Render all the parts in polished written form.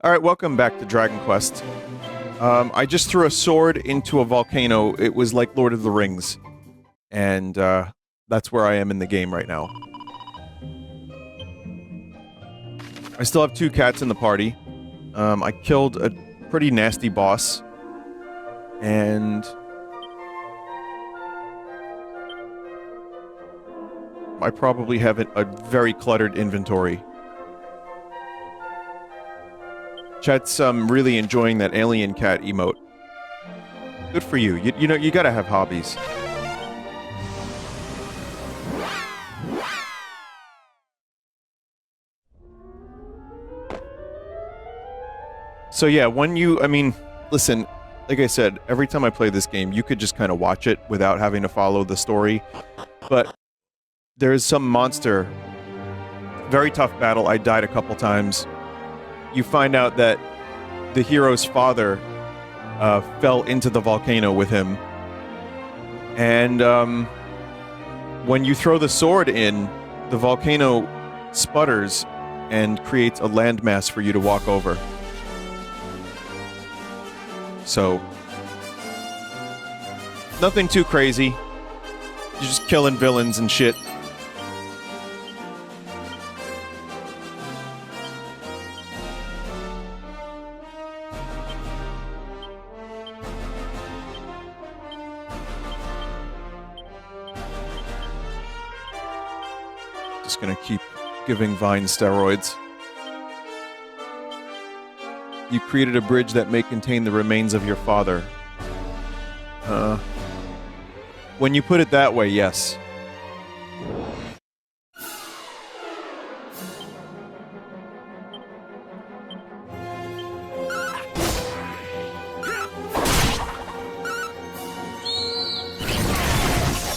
Alright, welcome back to Dragon Quest. I just threw a sword into a volcano. It was like Lord of the Rings. And, that's where I am in the game right now. I still have 2 cats in the party. I killed a pretty nasty boss. And... I probably have a very cluttered inventory. Chat's really enjoying that alien cat emote. Good for you. You know, you gotta have hobbies. So yeah, I mean, listen, like I said, every time I play this game, you could just kind of watch it without having to follow the story. But there's some monster, very tough battle, I died a couple times. You find out that the hero's father fell into the volcano with him. And when you throw the sword in, the volcano sputters and creates a landmass for you to walk over. So, nothing too crazy. You're just killing villains and shit. Just gonna keep giving Vine steroids. You created a bridge that may contain the remains of your father. When you put it that way, yes.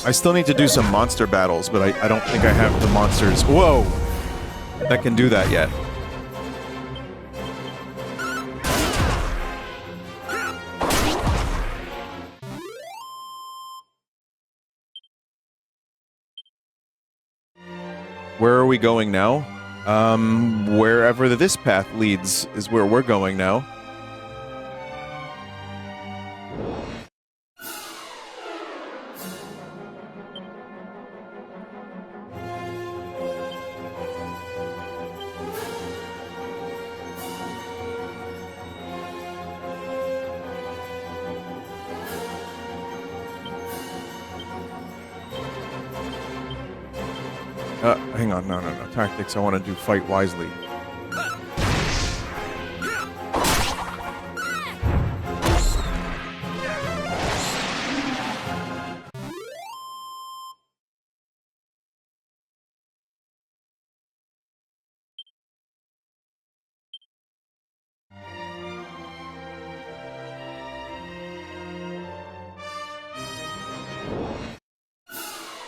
I still need to do some monster battles, but I don't think I have the monsters. Whoa! That can do that yet. Where are we going now? Wherever this path leads is where we're going now. Hang on, no. Tactics, I want to do fight wisely.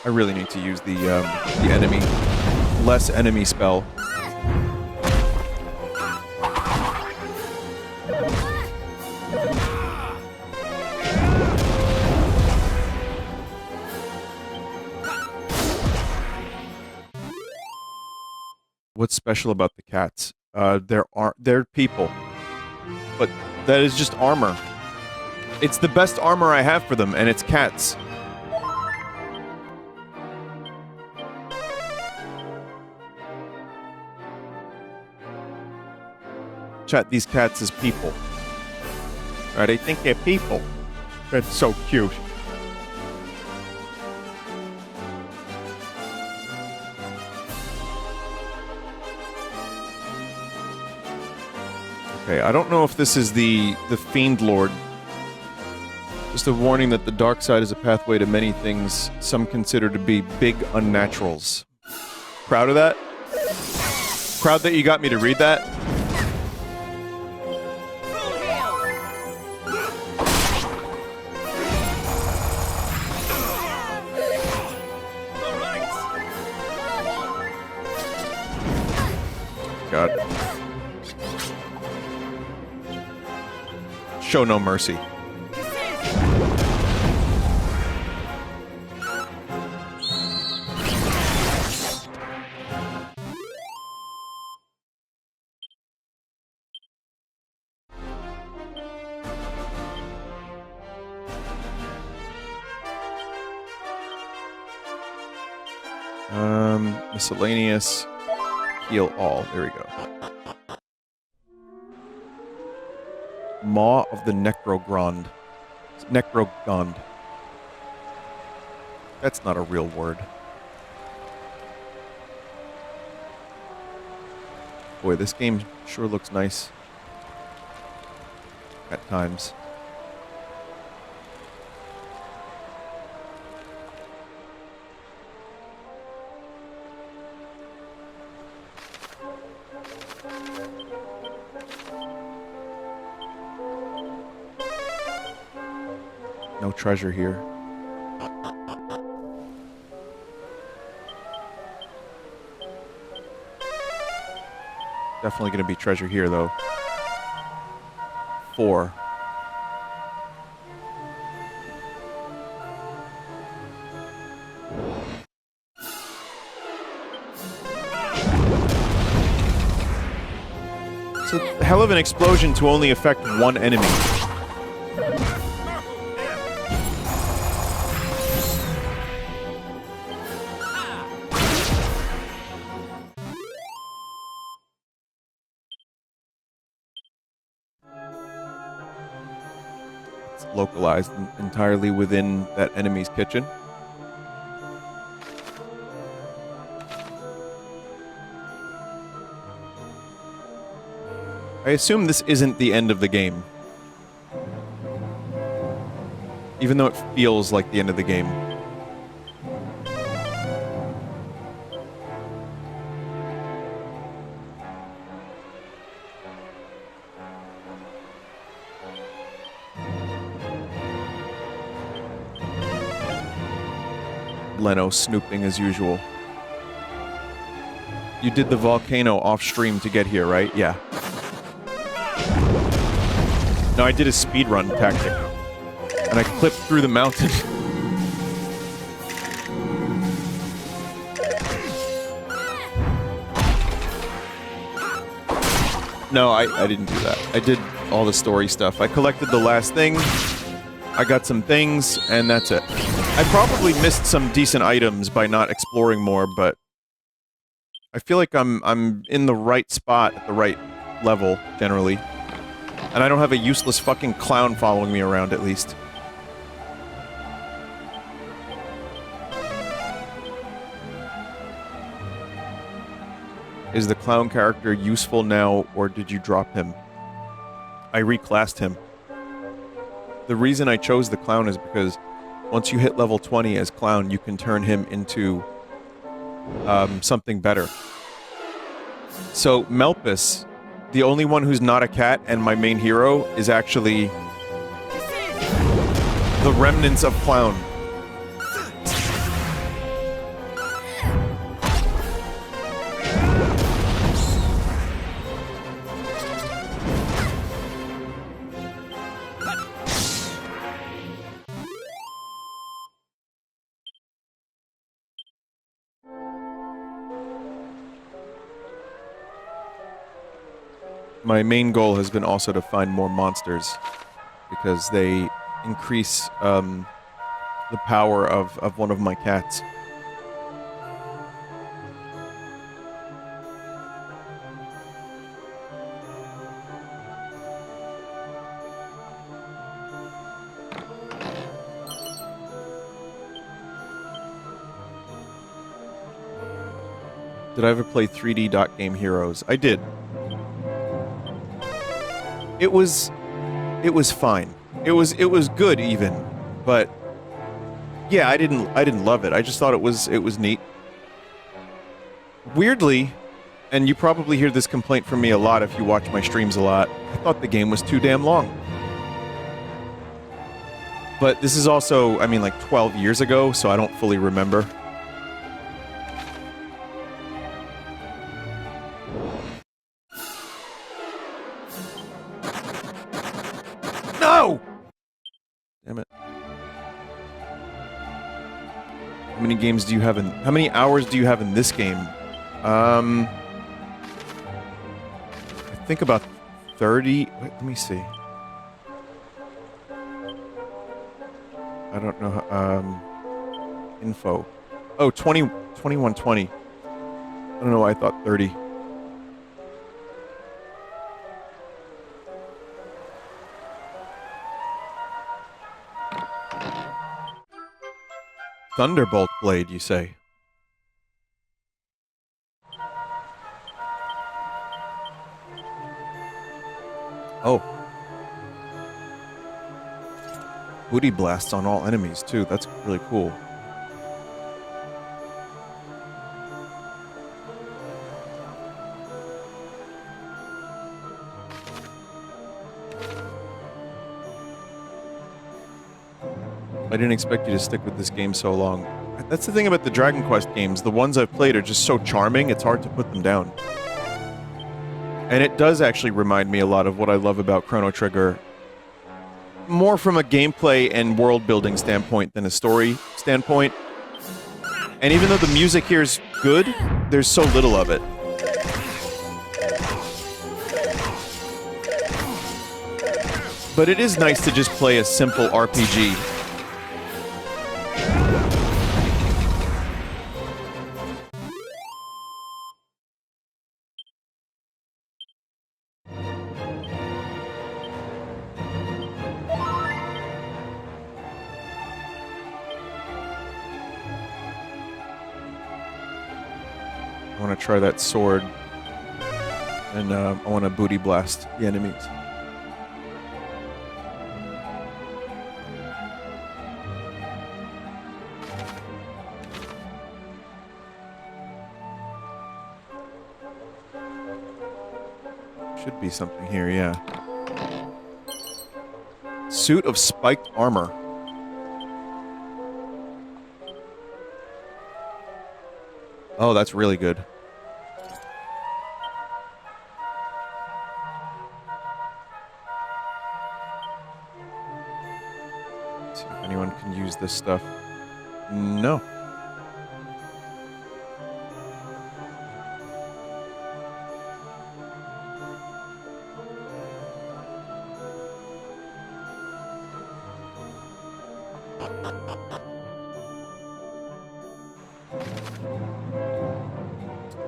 I really need to use the enemy... less enemy spell. What's special about the cats? They're people. But that is just armor. It's the best armor I have for them, and it's cats. Chat, these cats is people. Alright, I think they're people. That's so cute. Okay, I don't know if this is the Fiend Lord. Just a warning that the dark side is a pathway to many things some consider to be big unnaturals. Proud of that? Proud that you got me to read that? God. Show no mercy. Miscellaneous. Heal all. There we go. Maw of the Necrogond. Necrogond. That's not a real word. Boy, this game sure looks nice. At times. No treasure here. Definitely going to be treasure here, though. 4. It's a hell of an explosion to only affect one enemy. Localized entirely within that enemy's kitchen. I assume this isn't the end of the game. Even though it feels like the end of the game. Leno snooping as usual. You did the volcano off stream to get here, right? Yeah. No, I did a speedrun tactic. And I clipped through the mountain. No, I didn't do that. I did all the story stuff. I collected the last thing. I got some things, and that's it. I probably missed some decent items by not exploring more, but I feel like I'm in the right spot at the right level, generally. And I don't have a useless fucking clown following me around, at least. Is the clown character useful now, or did you drop him? I reclassed him. The reason I chose the clown is because once you hit level 20 as clown, you can turn him into something better. So Melpis, the only one who's not a cat and my main hero, is actually the remnants of clown. My main goal has been also to find more monsters, because they increase the power of one of my cats. Did I ever play 3D Dot Game Heroes? I did. It was fine. It was good even, but yeah, I didn't love it. I just thought it was neat. Weirdly, and you probably hear this complaint from me a lot if you watch my streams a lot, I thought the game was too damn long. But this is also, I mean, like 12 years ago, so I don't fully remember. No! Damn it. How many games do you have in... How many hours do you have in this game? I think about 30... Wait, let me see. I don't know... info. Oh, 2120. I don't know why I thought 30. Thunderbolt blade, you say? Oh. Booty blasts on all enemies, too. That's really cool. I didn't expect you to stick with this game so long. That's the thing about the Dragon Quest games. The ones I've played are just so charming, it's hard to put them down. And it does actually remind me a lot of what I love about Chrono Trigger. More from a gameplay and world-building standpoint than a story standpoint. And even though the music here is good, there's so little of it. But it is nice to just play a simple RPG. I want to try that sword, and I want to booty blast the enemies. Should be something here, yeah. Suit of spiked armor. Oh, that's really good. Let's see if anyone can use this stuff. No.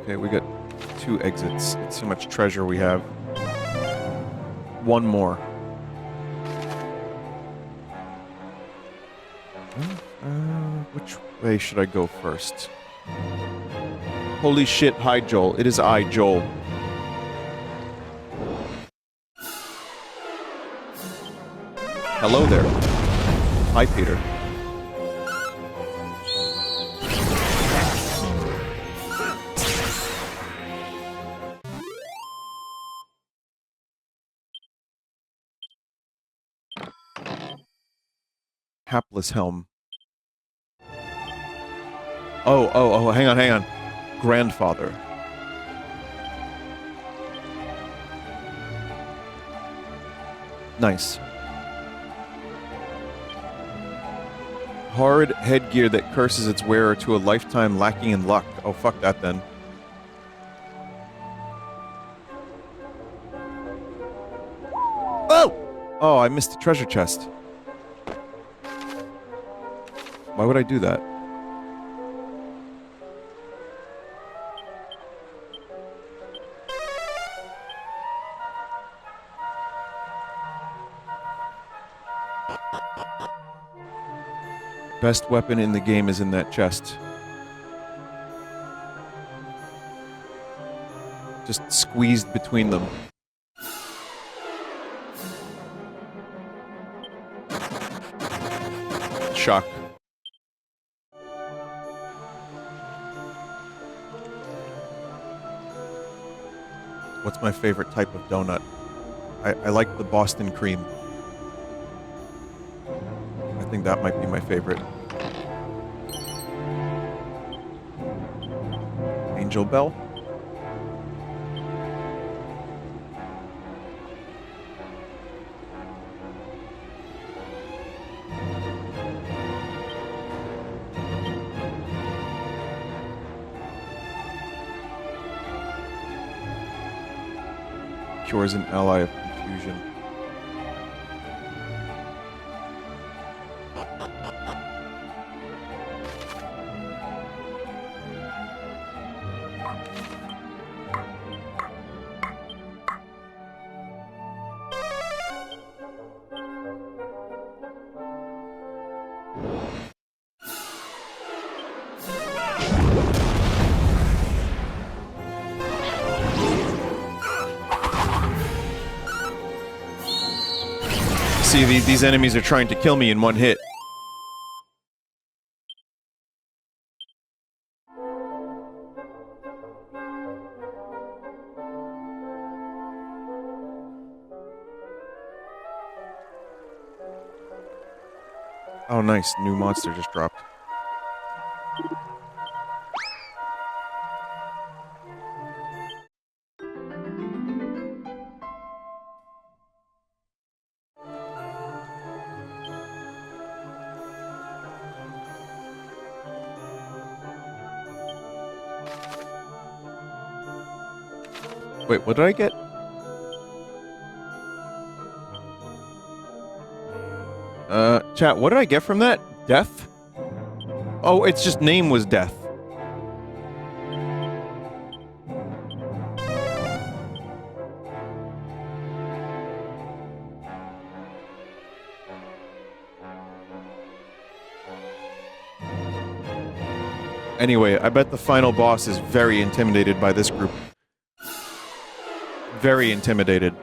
Okay, we got 2 exits. Let's see how much treasure we have. 1 more. Which way should I go first? Holy shit, hi Joel. It is I, Joel. Hello there. Hi, Peter. Hapless helm. Oh, hang on. Grandfather. Nice. Hard headgear that curses its wearer to a lifetime lacking in luck. Oh, fuck that then. Oh! Oh, I missed the treasure chest. Why would I do that? Best weapon in the game is in that chest. Just squeezed between them. Shock. What's my favorite type of donut? I like the Boston cream. I think that might be my favorite. Angel Bell? Cures an ally of confusion. See, these enemies are trying to kill me in one hit. Oh, nice. New monster just dropped. Wait, what did I get? Chat, what did I get from that? Death? Oh, its just name was Death. Anyway, I bet the final boss is very intimidated by this group. Very intimidated.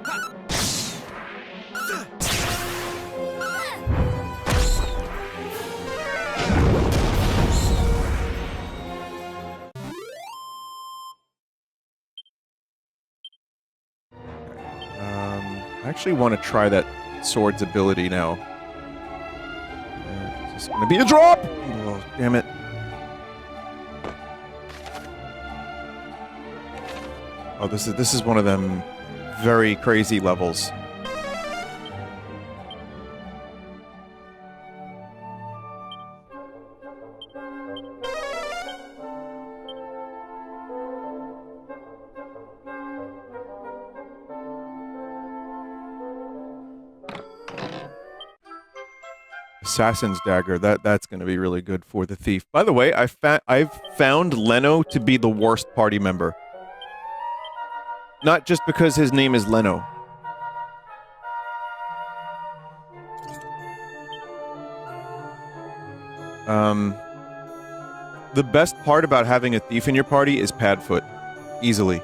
I actually want to try that sword's ability now. Is this gonna be a drop? Oh, damn it. Oh, this is one of them very crazy levels. Assassin's Dagger, that's going to be really good for the thief. By the way, I've found Leno to be the worst party member. Not just because his name is Leno. The best part about having a thief in your party is Padfoot. Easily.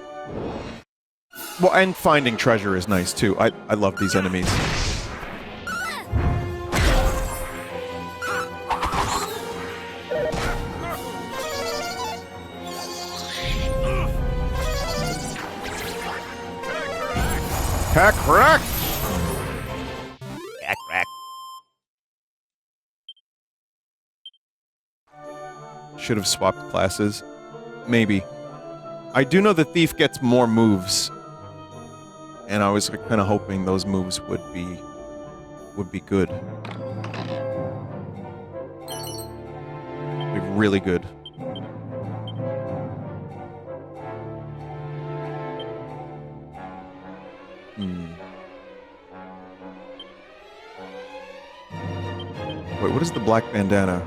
Well, and finding treasure is nice too. I love these enemies. Hack rack! Hack rack. Should have swapped classes. Maybe. I do know the thief gets more moves. And I was kind of hoping those moves would be good. Be really good. Wait, what is the black bandana?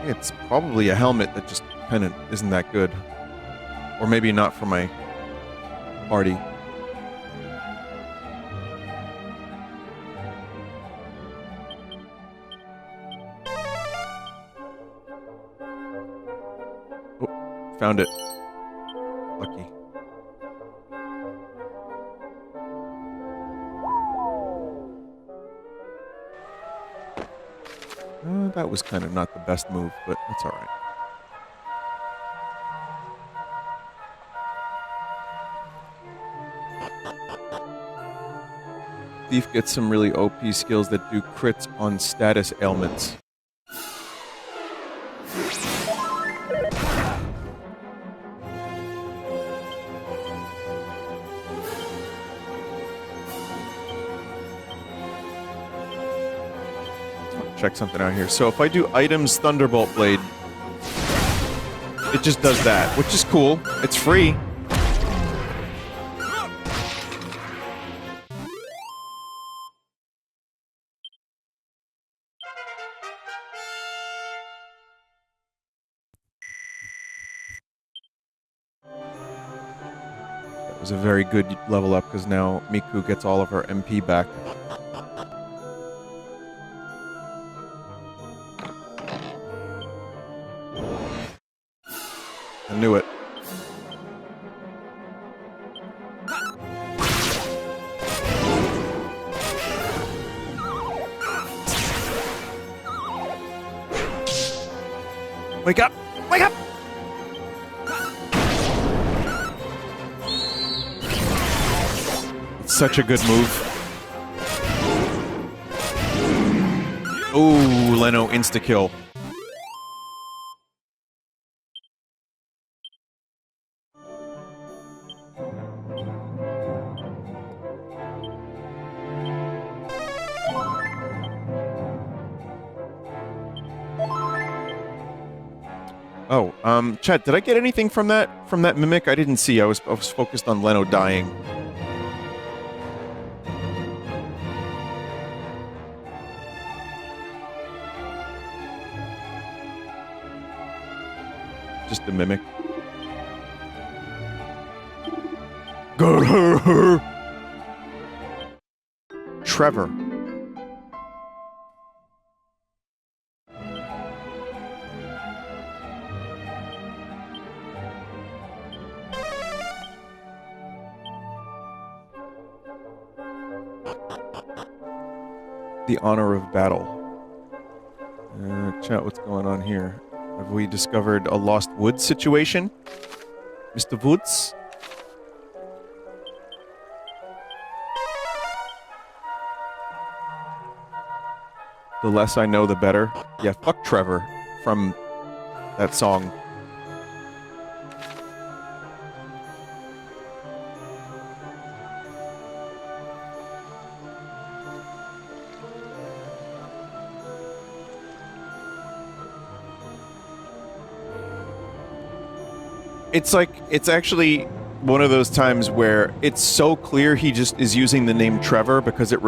It's probably a helmet that just kind of isn't that good. Or maybe not for my party. Oh, found it. Lucky. That was kind of not the best move, but that's alright. Thief gets some really OP skills that do crits on status ailments. Check something out here. So if I do items Thunderbolt Blade, it just does that, which is cool. It's free. That was a very good level up because now Miku gets all of her MP back. I knew it. Wake up! Wake up! It's such a good move. Ooh, Leno insta-kill. Oh, Chet, did I get anything from that mimic? I didn't see. I was focused on Leno dying. Just a mimic. Trevor. The honor of battle. Chat, what's going on here? Have we discovered a Lost Woods situation? Mr. Woods? The less I know, the better. Yeah, fuck Trevor from that song. It's like, it's actually one of those times where it's so clear he just is using the name Trevor because it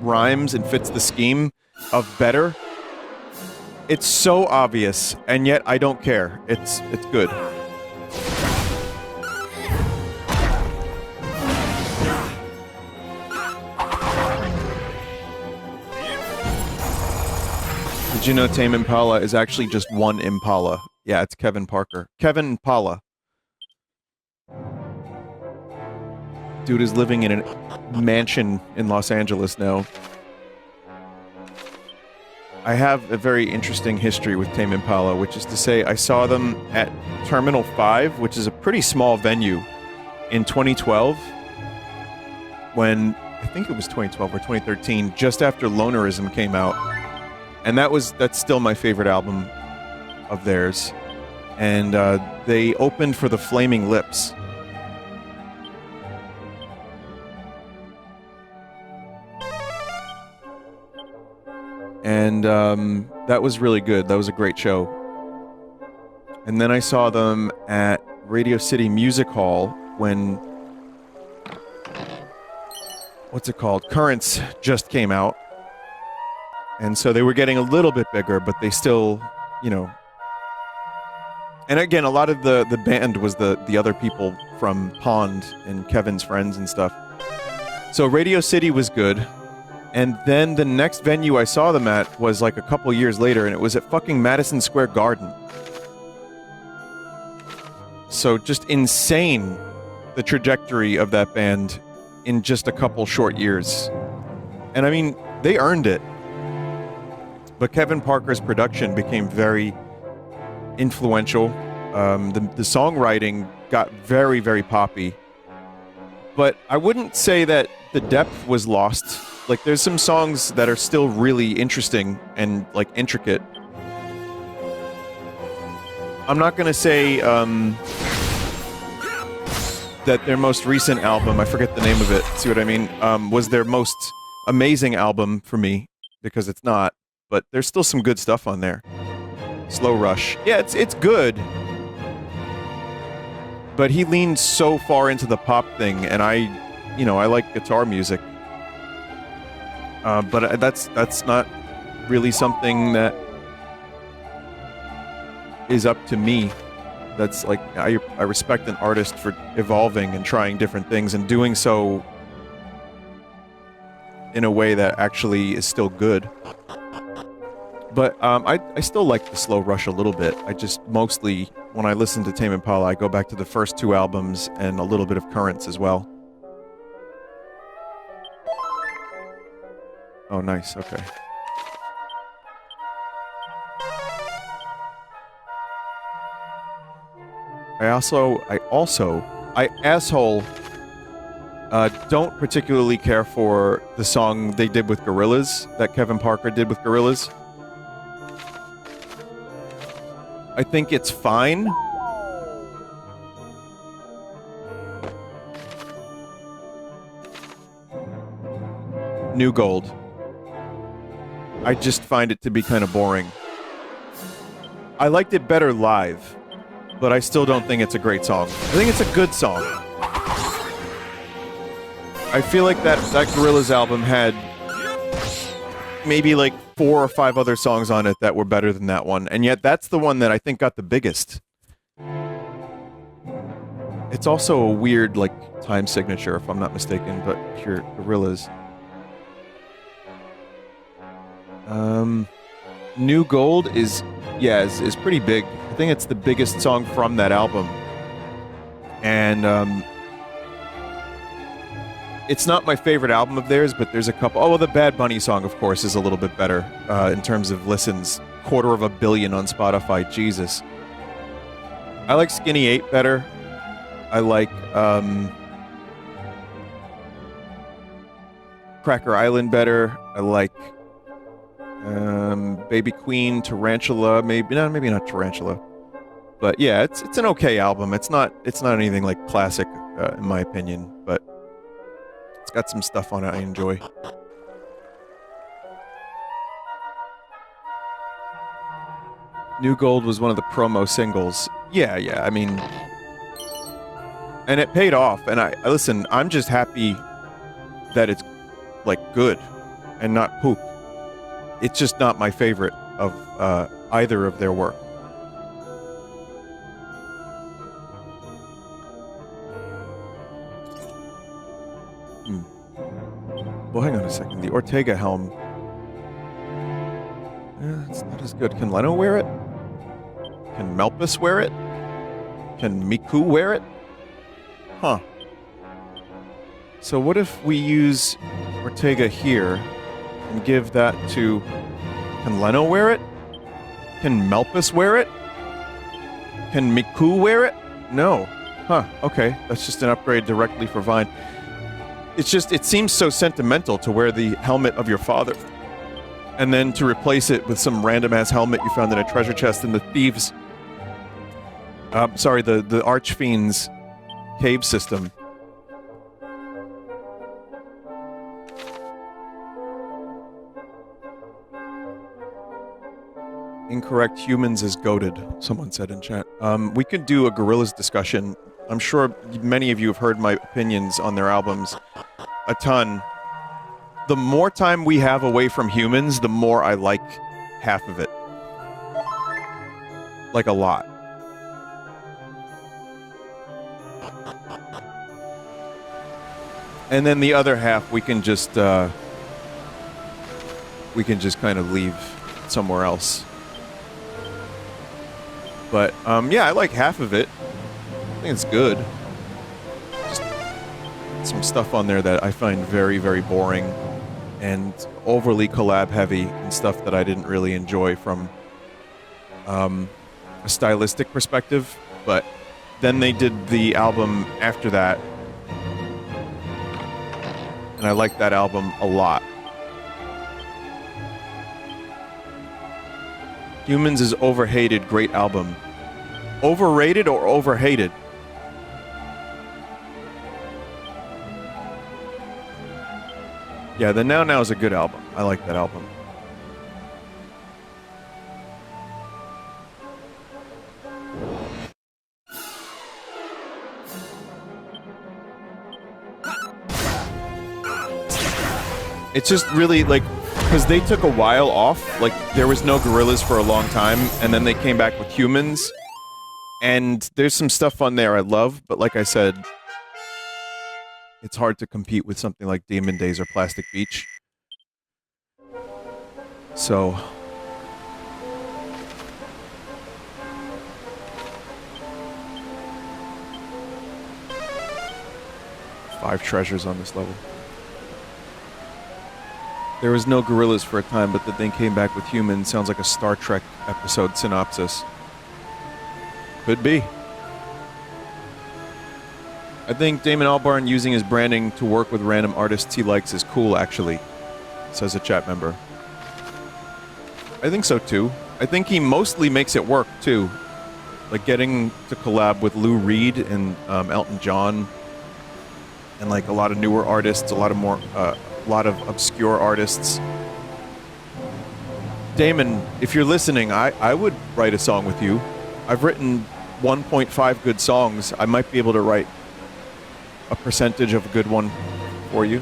rhymes and fits the scheme of better. It's so obvious, and yet I don't care. It's good. Did you know Tame Impala is actually just one Impala? Yeah, it's Kevin Parker. Kevin Impala. Dude is living in a mansion in Los Angeles now. I have a very interesting history with Tame Impala, which is to say I saw them at Terminal 5, which is a pretty small venue, in 2012, when, I think it was 2012 or 2013, just after Lonerism came out. And that's still my favorite album of theirs. And they opened for the Flaming Lips. And that was really good. That was a great show. And then I saw them at Radio City Music Hall when... what's it called? Currents just came out. And so they were getting a little bit bigger, but they still, you know... And again, a lot of the band was the other people from Pond and Kevin's friends and stuff. So Radio City was good. And then the next venue I saw them at was like a couple years later, and it was at fucking Madison Square Garden. So just insane, the trajectory of that band in just a couple short years. And I mean, they earned it. But Kevin Parker's production became very influential. The songwriting got very, very poppy. But I wouldn't say that the depth was lost. Like, there's some songs that are still really interesting and, like, intricate. I'm not gonna say, that their most recent album, I forget the name of it, see what I mean, was their most amazing album for me, because it's not, but there's still some good stuff on there. Slow Rush. Yeah, it's good. But he leaned so far into the pop thing, and I like guitar music. But that's not really something that is up to me. That's like, I respect an artist for evolving and trying different things and doing so in a way that actually is still good. But I still like the Slow Rush a little bit. I just mostly when I listen to Tame Impala, I go back to the first 2 albums and a little bit of Currents as well. Oh, nice. Okay. I asshole, don't particularly care for the song they did with Gorillaz, that Kevin Parker did with Gorillaz. I think it's fine. New Gold. I just find it to be kind of boring. I liked it better live, but I still don't think it's a great song. I think it's a good song. I feel like that Gorillaz album had maybe like 4 or 5 other songs on it that were better than that one, and yet that's the one that I think got the biggest. It's also a weird, like, time signature, if I'm not mistaken, but pure Gorillaz. New Gold is pretty big. I think it's the biggest song from that album. And, it's not my favorite album of theirs, but there's a couple... Oh, well, the Bad Bunny song, of course, is a little bit better, in terms of listens. 250 million on Spotify, Jesus. I like Skinny 8 better. I like, Cracker Island better. I like... Baby Queen, Tarantula, maybe not Tarantula, but yeah, it's an okay album. It's not anything like classic, in my opinion, but it's got some stuff on it I enjoy. New Gold was one of the promo singles. Yeah, I mean, and it paid off. And listen, I'm just happy that it's like good and not poop. It's just not my favorite of either of their work. Well, hang on a second. The Ortega helm. It's not as good. Can Leno wear it? Can Melpis wear it? Can Miku wear it? Huh. So what if we use Ortega here and give that to... Can Leno wear it? Can Melpis wear it? Can Miku wear it? No. Huh, okay. That's just an upgrade directly for Vine. It's just, it seems so sentimental to wear the helmet of your father. And then to replace it with some random-ass helmet you found in a treasure chest in the thieves... the Archfiend's cave system. Incorrect humans is goated, someone said in chat. We could do a Gorillaz discussion. I'm sure many of you have heard my opinions on their albums a ton. The more time we have away from humans, the more I like half of it. Like a lot. And then the other half we can just kind of leave somewhere else. But, yeah, I like half of it. I think it's good. Just some stuff on there that I find very, very boring and overly collab-heavy and stuff that I didn't really enjoy from a stylistic perspective. But then they did the album after that, and I like that album a lot. Humans is overhated, great album. Overrated or overhated? Yeah, the Now Now is a good album. I like that album. It's just really, like, because they took a while off. Like, there was no Gorillaz for a long time, and then they came back with Humans. And there's some stuff on there I love, but like I said, it's hard to compete with something like Demon Days or Plastic Beach. So... 5 treasures on this level. There was no gorillas for a time, but then they came back with humans. Sounds like a Star Trek episode synopsis. Could be. I think Damon Albarn using his branding to work with random artists he likes is cool, actually, says a chat member. I think so, too. I think he mostly makes it work, too. Like, getting to collab with Lou Reed and Elton John, and, like, a lot of newer artists, a lot of obscure artists. Damon, if you're listening, I would write a song with you. I've written 1.5 good songs. I might be able to write a percentage of a good one for you.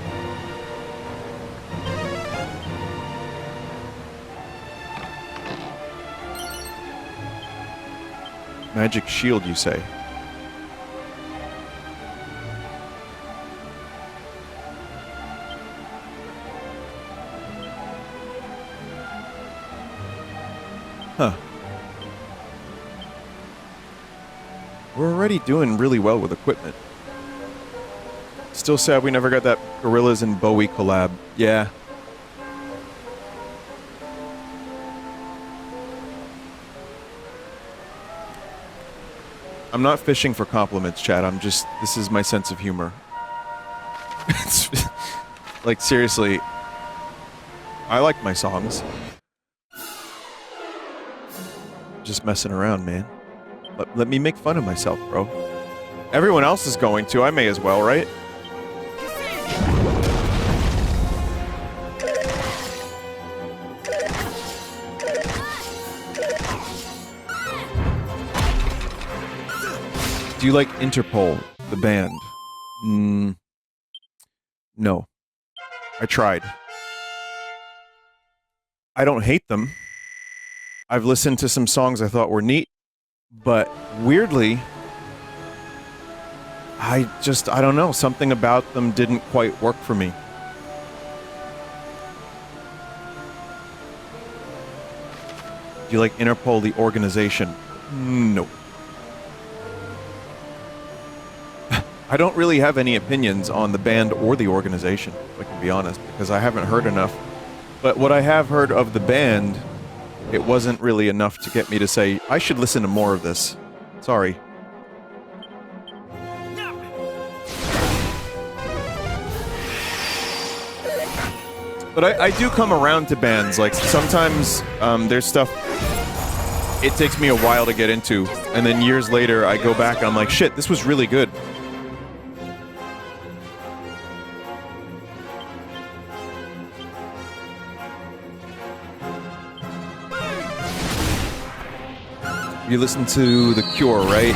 Magic shield, you say? Huh. We're already doing really well with equipment. Still sad we never got that Gorillaz and Bowie collab. Yeah. I'm not fishing for compliments, Chad. This is my sense of humor. It's, like, seriously, I like my songs. Just messing around, man. Let me make fun of myself, bro. Everyone else is going to. I may as well, right? Do you like Interpol, the band? No. I tried. I don't hate them. I've listened to some songs I thought were neat, but weirdly, I don't know, something about them didn't quite work for me. Do you like Interpol, the organization? No. I don't really have any opinions on the band or the organization, if I can be honest, because I haven't heard enough. But what I have heard of the band, it wasn't really enough to get me to say, I should listen to more of this. Sorry. But I do come around to bands. Like, sometimes there's stuff it takes me a while to get into, and then years later I go back and I'm like, shit, this was really good. You listen to The Cure, right?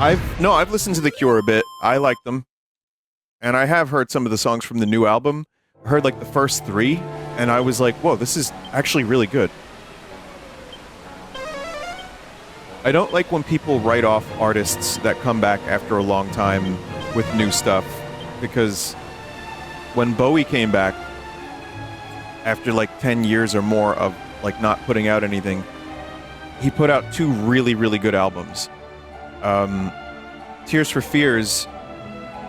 I've listened to The Cure a bit. I like them. And I have heard some of the songs from the new album. I heard like the first 3, and I was like, whoa, this is actually really good. I don't like when people write off artists that come back after a long time with new stuff, because when Bowie came back after like 10 years or more of like not putting out anything, he put out 2 really, really good albums. Tears for Fears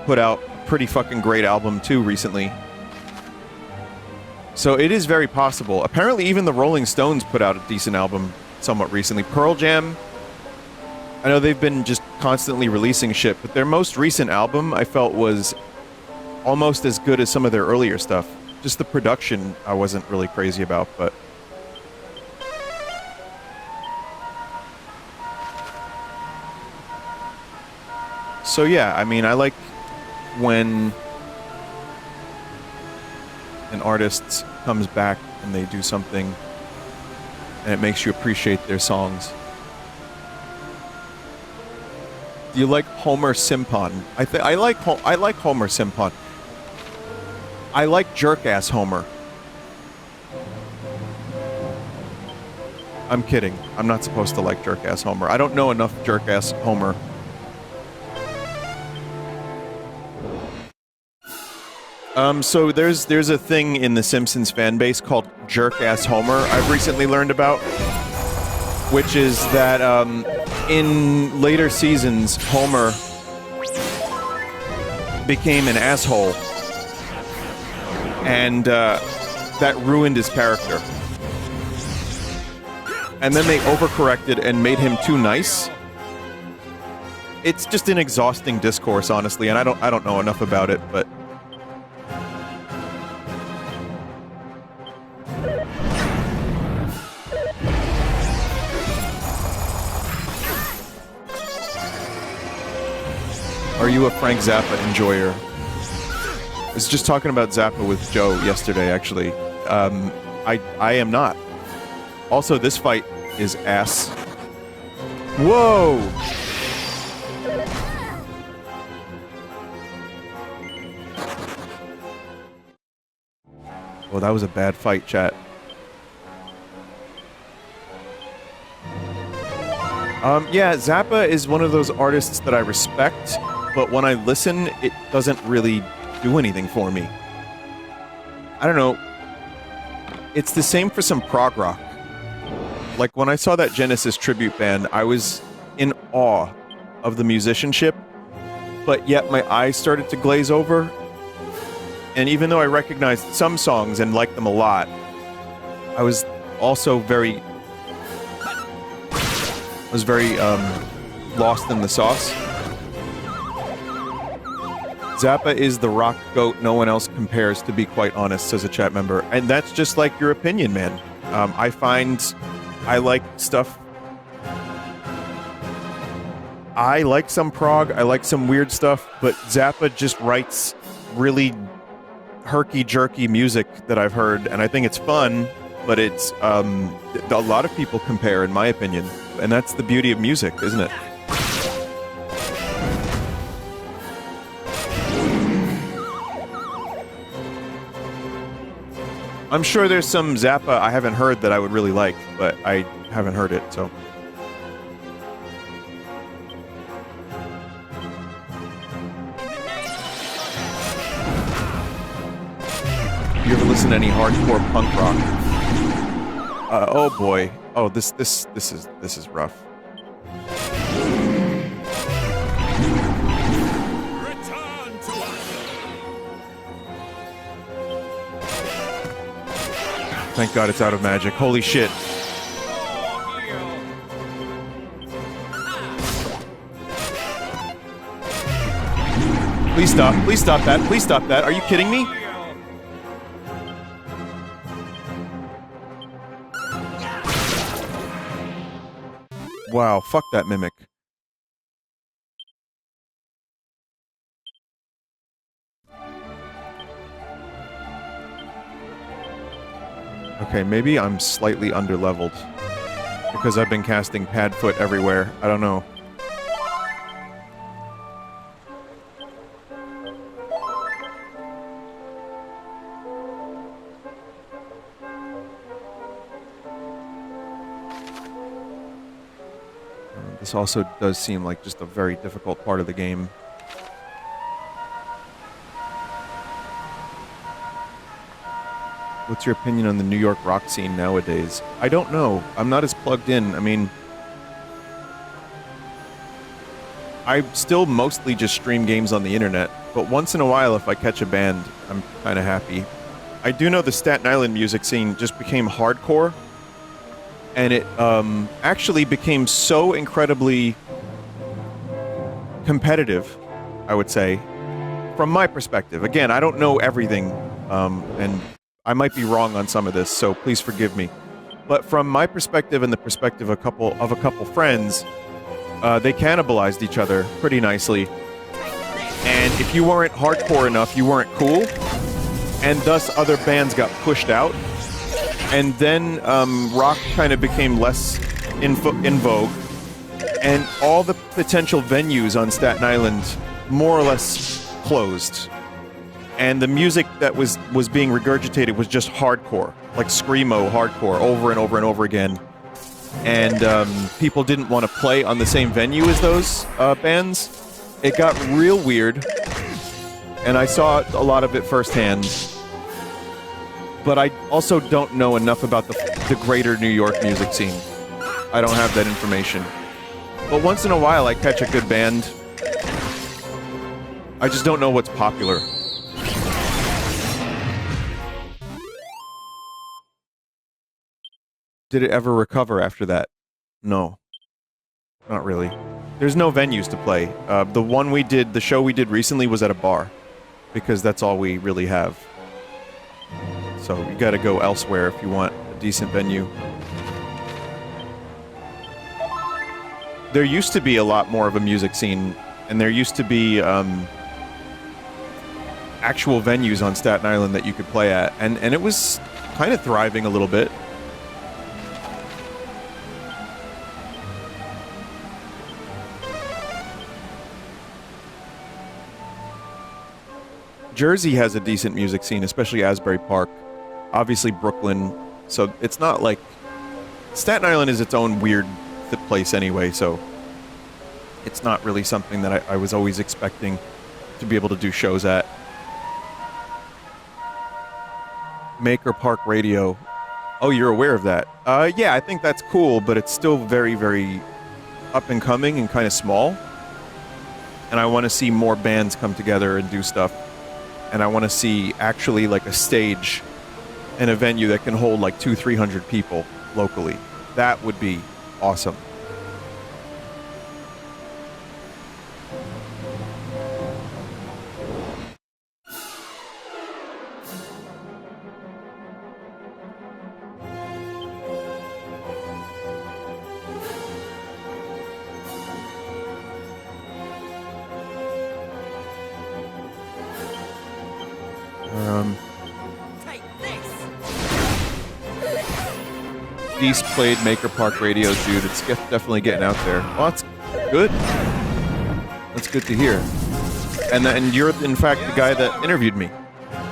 put out a pretty fucking great album too recently. So it is very possible. Apparently even the Rolling Stones put out a decent album somewhat recently. Pearl Jam, I know they've been just constantly releasing shit, but their most recent album I felt was almost as good as some of their earlier stuff. Just the production I wasn't really crazy about, but... So yeah, I mean, I like when an artist comes back and they do something and it makes you appreciate their songs. Do you like Homer Simpson? I like Homer Simpson. I like jerk-ass Homer. I'm kidding. I'm not supposed to like jerk-ass Homer. I don't know enough jerk-ass Homer. So there's a thing in the Simpsons fan base called jerk-ass Homer I've recently learned about, which is that in later seasons, Homer became an asshole, and that ruined his character. And then they overcorrected and made him too nice. It's just an exhausting discourse, honestly, and I don't know enough about it, but are you a Frank Zappa enjoyer? I was just talking about Zappa with Joe yesterday, actually. I am not. Also, this fight is ass. Whoa! Well, that was a bad fight, chat. Yeah, Zappa is one of those artists that I respect, but when I listen, it doesn't really do anything for me. I don't know. It's the same for some prog rock. Like, when I saw that Genesis tribute band, I was in awe of the musicianship, but yet my eyes started to glaze over. And even though I recognized some songs and liked them a lot, I was also very lost in the sauce. Zappa is the rock goat no one else compares, to be quite honest, says a chat member. And that's just like your opinion, man. I find I like stuff. I like some prog, I like some weird stuff, but Zappa just writes really herky-jerky music that I've heard, and I think it's fun, but it's, a lot of people compare, in my opinion, and that's the beauty of music, isn't it? I'm sure there's some Zappa I haven't heard that I would really like, but I haven't heard it, so. You ever listen to any hardcore punk rock? Oh boy. Oh, this is rough. Thank God it's out of magic. Holy shit. Please stop. Please stop that. Please stop that. Are you kidding me? Wow, fuck that mimic. Okay, maybe I'm slightly underleveled. Because I've been casting Padfoot everywhere. I don't know. This also does seem like just a very difficult part of the game. What's your opinion on the New York rock scene nowadays? I don't know. I'm not as plugged in. I mean, I still mostly just stream games on the internet, but once in a while if I catch a band, I'm kind of happy. I do know the Staten Island music scene just became hardcore, and it actually became so incredibly competitive, I would say, from my perspective. Again, I don't know everything, and I might be wrong on some of this, so please forgive me. But from my perspective and the perspective of a couple friends, they cannibalized each other pretty nicely. And if you weren't hardcore enough, you weren't cool, and thus other bands got pushed out. And then rock kind of became less in vogue, and all the potential venues on Staten Island more or less closed. And the music that was being regurgitated was just hardcore, like screamo hardcore, over and over and over again. And people didn't want to play on the same venue as those bands. It got real weird, and I saw a lot of it firsthand. But I also don't know enough about the greater New York music scene. I don't have that information. But once in a while, I catch a good band. I just don't know what's popular. Did it ever recover after that? No. Not really. There's no venues to play. The one we did, the show we did recently was at a bar. Because that's all we really have. So you gotta go elsewhere if you want a decent venue. There used to be a lot more of a music scene, and there used to be actual venues on Staten Island that you could play at, and it was kind of thriving a little bit. Jersey has a decent music scene, especially Asbury Park. Obviously Brooklyn, so it's not like... Staten Island is its own weird place anyway, so it's not really something that I was always expecting to be able to do shows at. Maker Park Radio. Oh, you're aware of that? Yeah, I think that's cool, but it's still very, very up and coming and kind of small. And I want to see more bands come together and do stuff. And I want to see actually like a stage and a venue that can hold like 200-300 people locally. That would be awesome. East played Maker Park Radio, dude. It's definitely getting out there. Well, that's good. That's good to hear. And you're, in fact, the guy that interviewed me.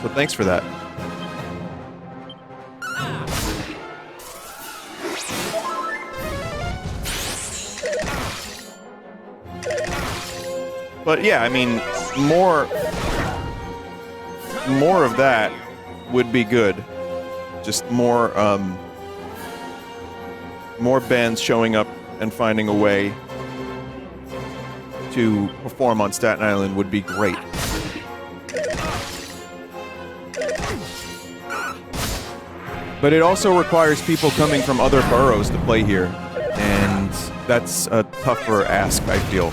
So thanks for that. But yeah, I mean, more of that would be good. Just more bands showing up and finding a way to perform on Staten Island would be great. But it also requires people coming from other boroughs to play here, and that's a tougher ask, I feel.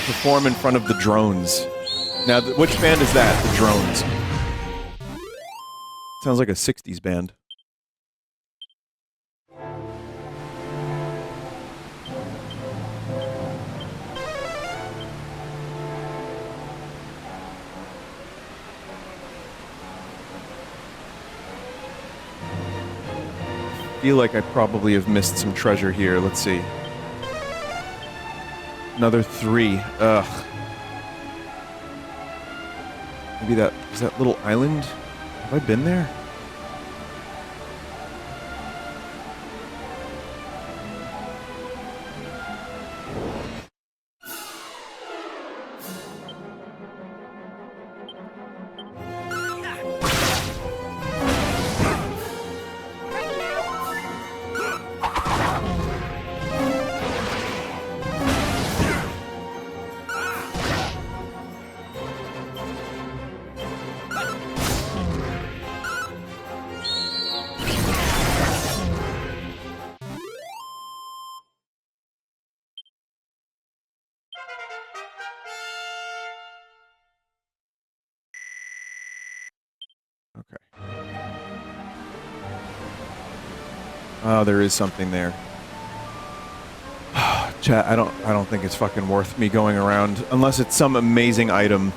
Perform in front of the Drones. Now, which band is that? The Drones. Sounds like a 60s band. Feel like I probably have missed some treasure here. Let's see. Another 3. Ugh. Maybe that... is that little island? Have I been there? Oh, there is something there. Chat, I don't think it's fucking worth me going around unless it's some amazing item.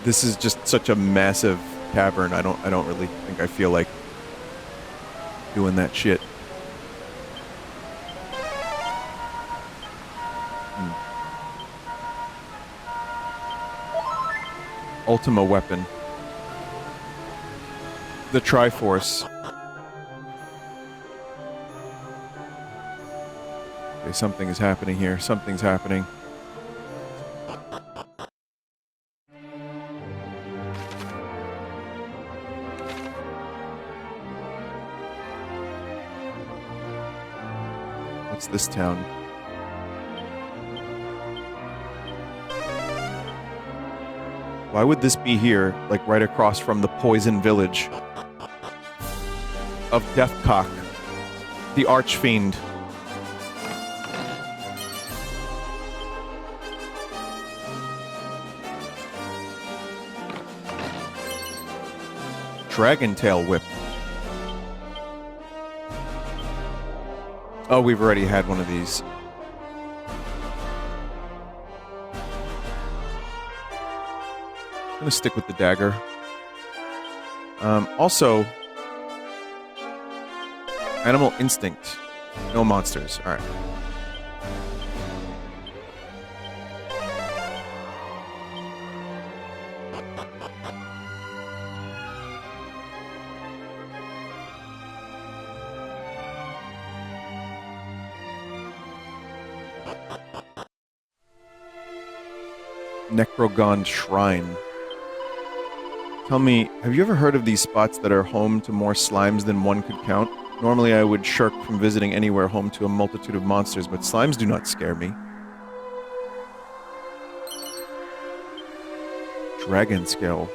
This is just such a massive cavern. I don't really think I feel like doing that shit. Ultima weapon. The Triforce. Okay, something is happening here. Something's happening. What's this town? Why would this be here, like right across from the poison village of Deathcock, the Archfiend? Dragon Tail Whip. Oh, we've already had one of these. I'm gonna stick with the dagger. Also, Animal Instinct. No monsters. Alright. Necrogon Shrine. Tell me, have you ever heard of these spots that are home to more slimes than one could count? Normally I would shirk from visiting anywhere home to a multitude of monsters, but slimes do not scare me. Dragon Scale.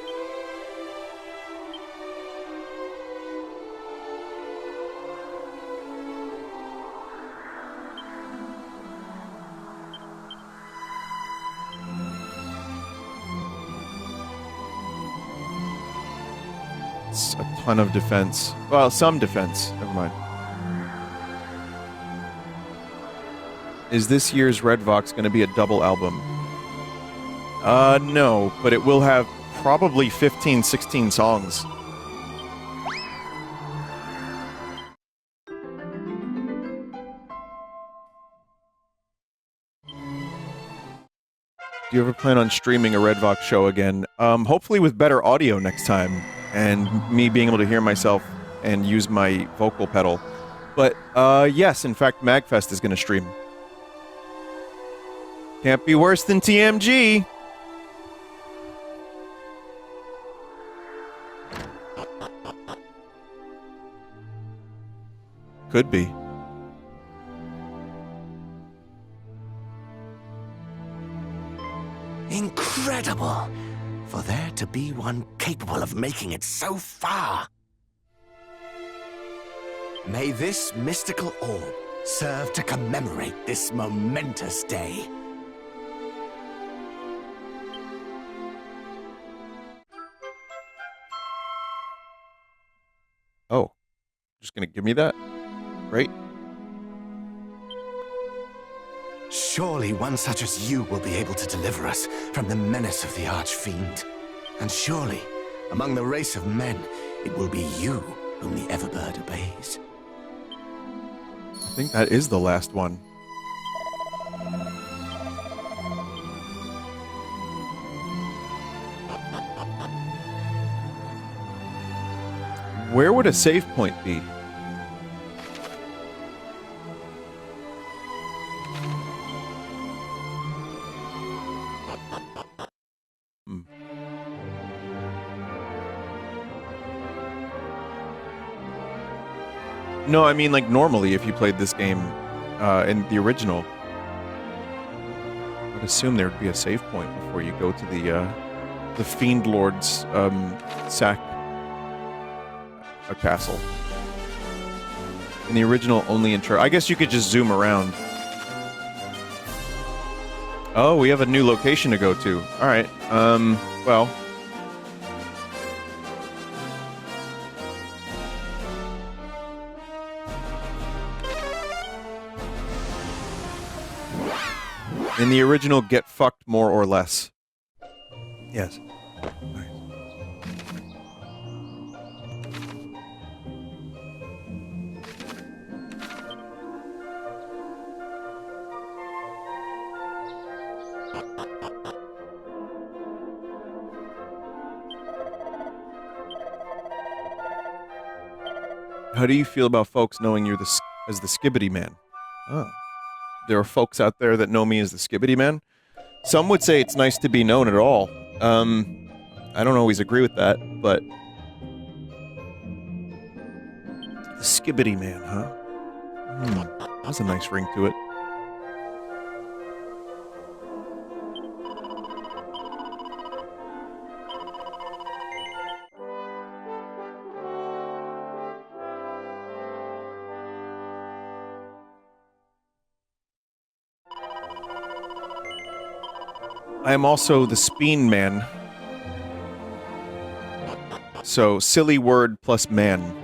A ton of defense. Well, some defense. Never mind. Is this year's Red Vox going to be a double album? No, but it will have probably 15, 16 songs. Do you ever plan on streaming a Red Vox show again? Hopefully with better audio next time, and me being able to hear myself and use my vocal pedal. But, yes, in fact, MagFest is going to stream. Can't be worse than TMG! Could be. Incredible! For there to be one capable of making it so far. May this mystical orb serve to commemorate this momentous day. Oh. Just gonna give me that? Great. Surely one such as you will be able to deliver us from the menace of the Archfiend. And surely, among the race of men, it will be you whom the Everbird obeys. I think that is the last one. Where would a save point be? No, I mean, like, normally, if you played this game in the original, I would assume there would be a save point before you go to the Fiend Lord's sack a castle. In the original, only in I guess you could just zoom around. Oh, we have a new location to go to. Alright, well... In the original, get fucked more or less. Yes. Nice. How do you feel about folks knowing you're as the Skibbity Man? Oh. There are folks out there that know me as the Skibbity Man. Some would say it's nice to be known at all. I don't always agree with that, but... The Skibbity Man, huh? has a nice ring to it. I am also the Speen Man. So, silly word plus man.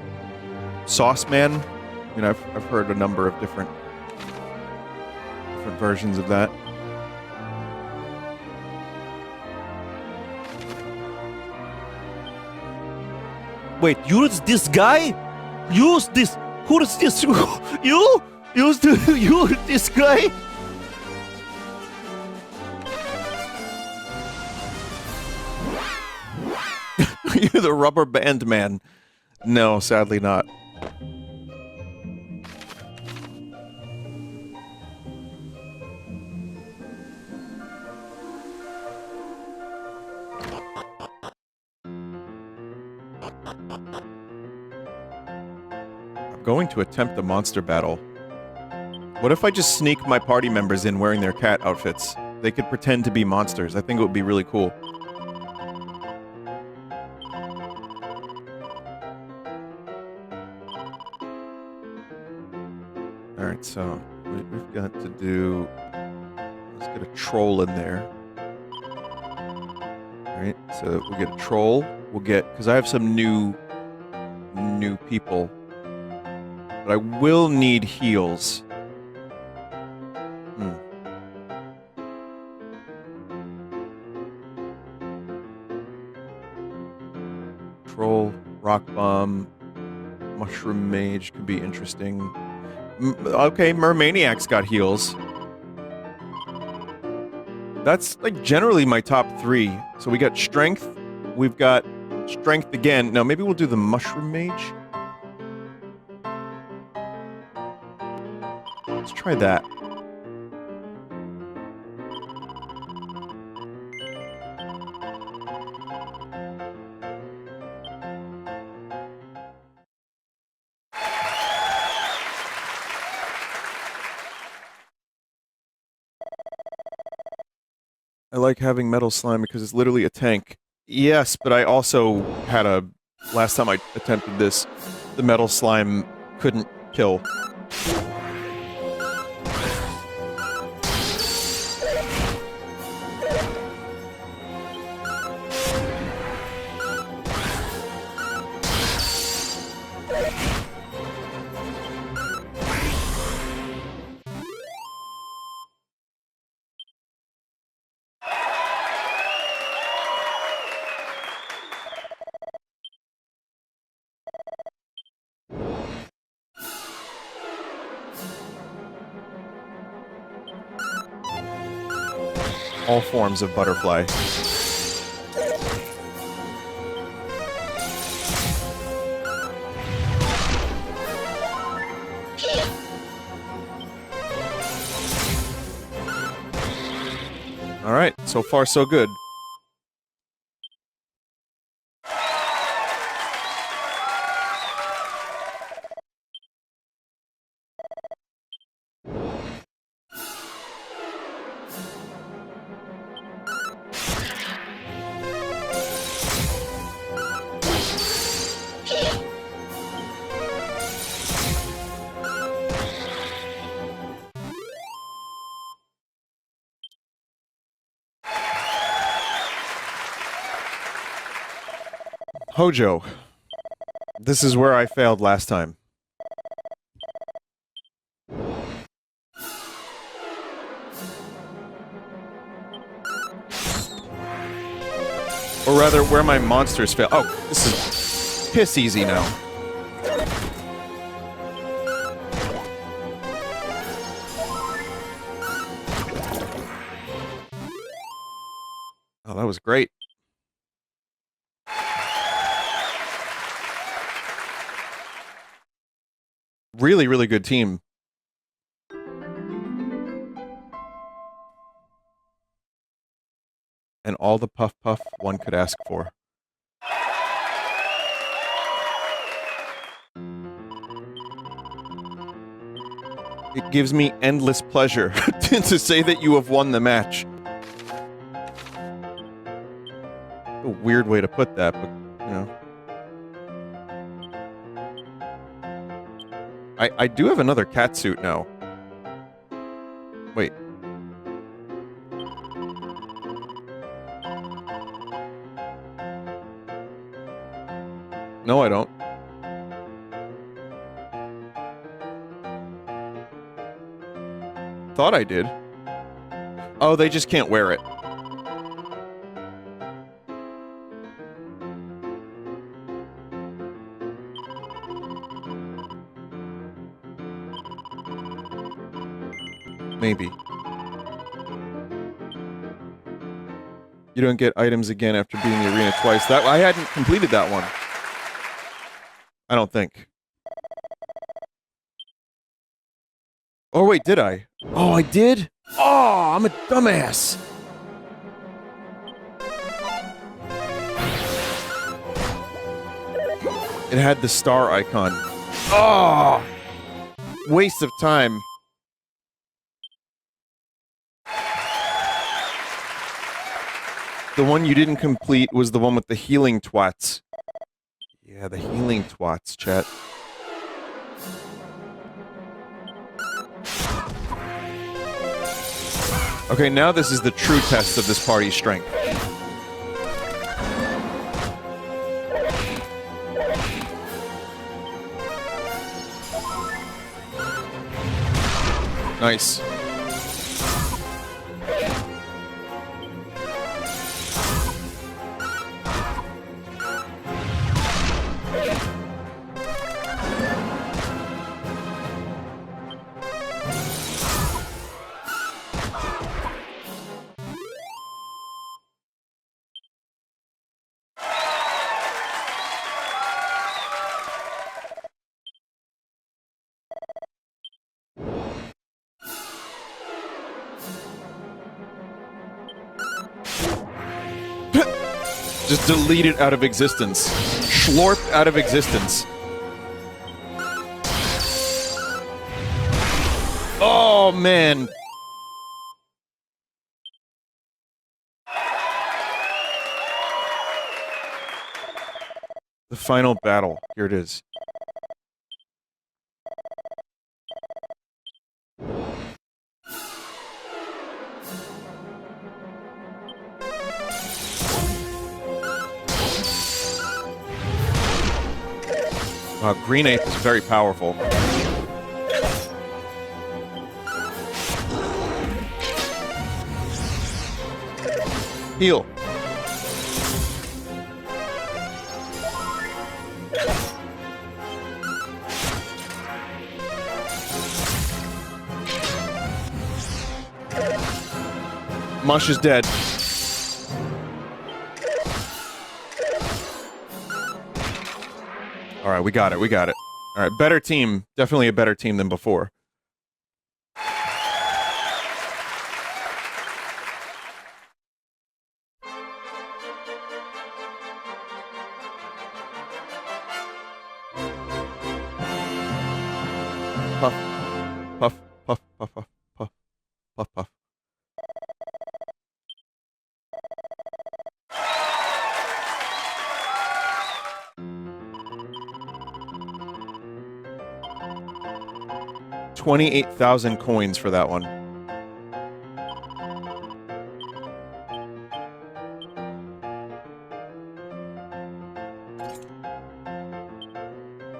Sauce Man? I mean, I've heard a number of different versions of that. Wait, use this guy? Use this? Who is this? You? Use this guy? You're the rubber band man. No, sadly not. I'm going to attempt a monster battle. What if I just sneak my party members in wearing their cat outfits? They could pretend to be monsters. I think it would be really cool. Alright, so we've got to do... Let's get a troll in there. Alright, so we'll get a troll. We'll get... Because I have some new people. But I will need heals. Troll, rock bomb, mushroom mage could be interesting. Okay, Mermaniac's got heals. That's, like, generally my top 3. So we got strength, we've got strength again. No, maybe we'll do the mushroom mage. Let's try that. I like having Metal Slime because it's literally a tank. Yes, but I also had a... Last time I attempted this, the Metal Slime couldn't kill. All forms of butterfly. Alright, so far so good. Hojo. This is where I failed last time. Or rather, where my monsters fail. Oh, this is piss easy now. Oh, that was great. Really, really good team. And all the puff puff one could ask for. It gives me endless pleasure to say that you have won the match. A weird way to put that, but, you know. I do have another cat suit now. Wait. No, I don't. Thought I did. Oh, they just can't wear it. Maybe. You don't get items again after beating the arena twice. That I hadn't completed that one. I don't think. Oh wait, did I? Oh, I did? Oh, I'm a dumbass. It had the star icon. Oh! Waste of time. The one you didn't complete was the one with the healing twats. Yeah, the healing twats, chat. Okay, now this is the true test of this party's strength. Nice. Just delete it out of existence. Schlorped out of existence. Oh, man. The final battle. Here it is. Wow, Green Ape is very powerful. Heal. Mush is dead. Alright, we got it, we got it. Alright, better team. Definitely a better team than before. Puff. Puff, puff, puff, puff, puff, puff, puff. $28,000 coins for that one.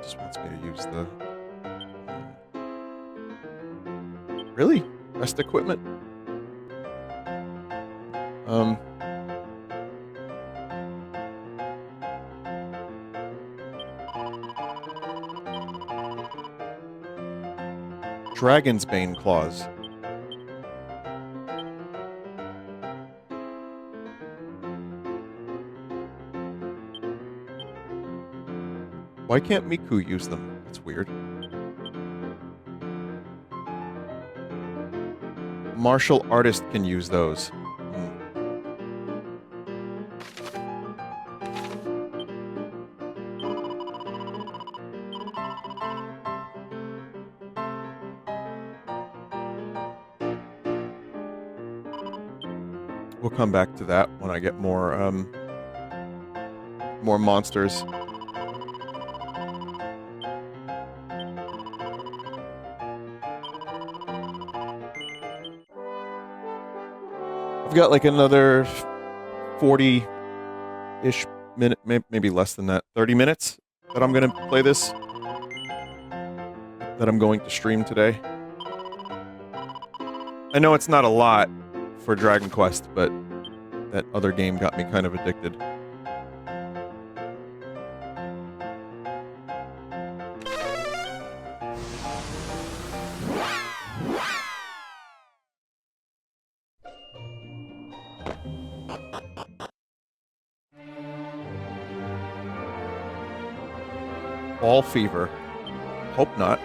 Just wants me to use the... Really? Best equipment? Dragon's Bane claws. Why can't Miku use them? That's weird. Martial artist can use those. we'll come back to that when I get more more monsters. I've got like another 40-ish minute, maybe less than that, 30 minutes that I'm gonna play this. That I'm going to stream today. I know it's not a lot for Dragon Quest, but that other game got me kind of addicted. Ball fever. Hope not.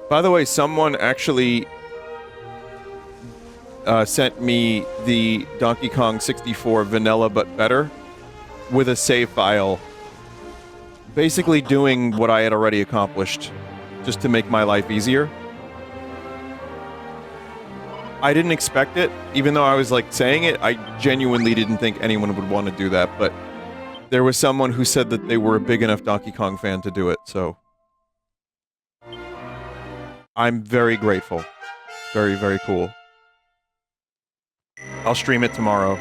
By the way, someone actually sent me the Donkey Kong 64 vanilla but better with a save file. Basically doing what I had already accomplished just to make my life easier. I didn't expect it, even though I was like saying it, I genuinely didn't think anyone would want to do that, but there was someone who said that they were a big enough Donkey Kong fan to do it, so I'm very grateful. Very, very cool. I'll stream it tomorrow.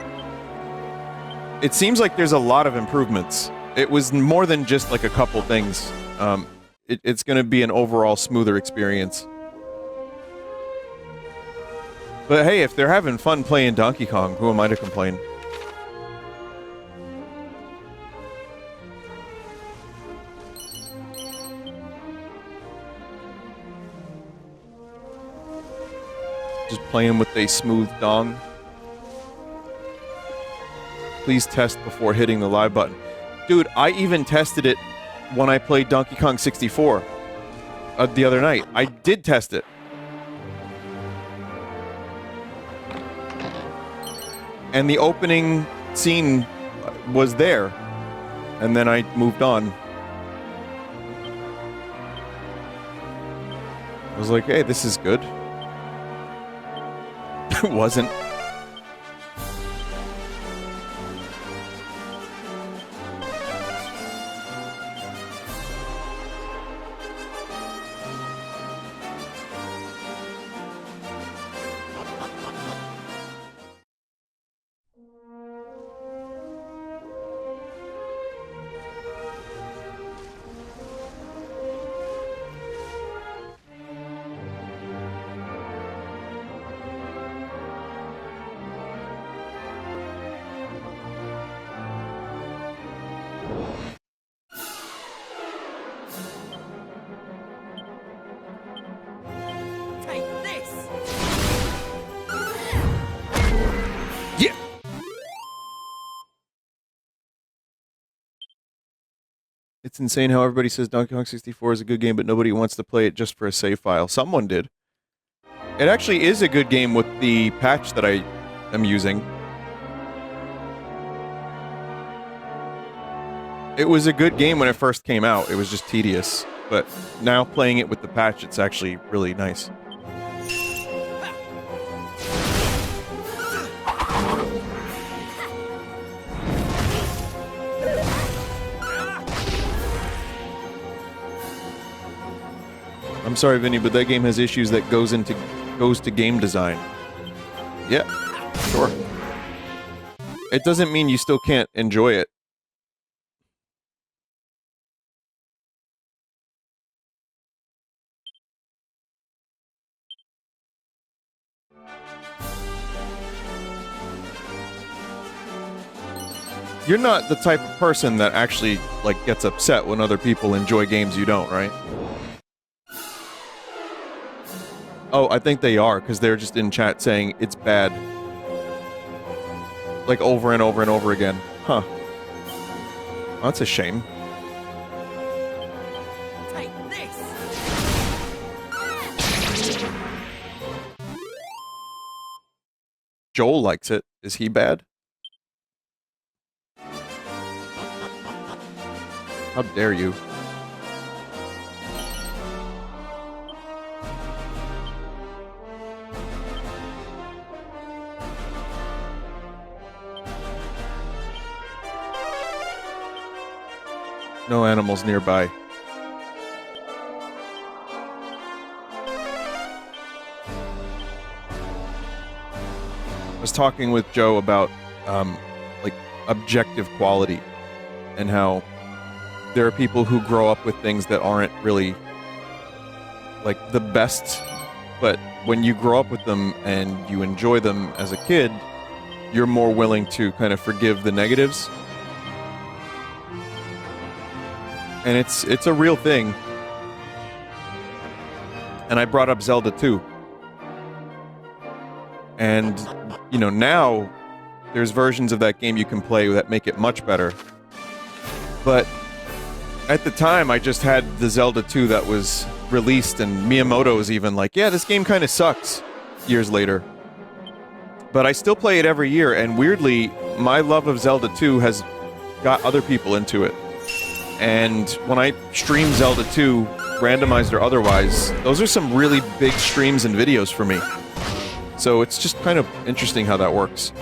It seems like there's a lot of improvements. It was more than just like a couple things. It's going to be an overall smoother experience. But hey, if they're having fun playing Donkey Kong, who am I to complain? Just playing with a smooth dong. Please test before hitting the live button. Dude, I even tested it when I played Donkey Kong 64 the other night. I did test it. And the opening scene was there. And then I moved on. I was like, hey, this is good. It wasn't. It's insane how everybody says Donkey Kong 64 is a good game, but nobody wants to play it just for a save file. Someone did. It actually is a good game with the patch that I am using. It was a good game when it first came out. It was just tedious. But now playing it with the patch, it's actually really nice. I'm sorry, Vinny, but that game has issues that goes to game design. Yeah, sure. It doesn't mean you still can't enjoy it. You're not the type of person that actually, like, gets upset when other people enjoy games you don't, right? Oh, I think they are, because they're just in chat saying it's bad. Like, over and over and over again. Huh. Well, that's a shame. Take this. Joel likes it. Is he bad? How dare you? No animals nearby. I was talking with Joe about, like, objective quality and how there are people who grow up with things that aren't really, like, the best, but when you grow up with them and you enjoy them as a kid, you're more willing to kind of forgive the negatives. And it's a real thing. And I brought up Zelda 2. And, you know, now there's versions of that game you can play that make it much better. But at the time, I just had the Zelda 2 that was released, and Miyamoto was even like, yeah, this game kind of sucks, years later. But I still play it every year, and weirdly, my love of Zelda 2 has got other people into it. And when I stream Zelda 2, randomized or otherwise, those are some really big streams and videos for me. So it's just kind of interesting how that works.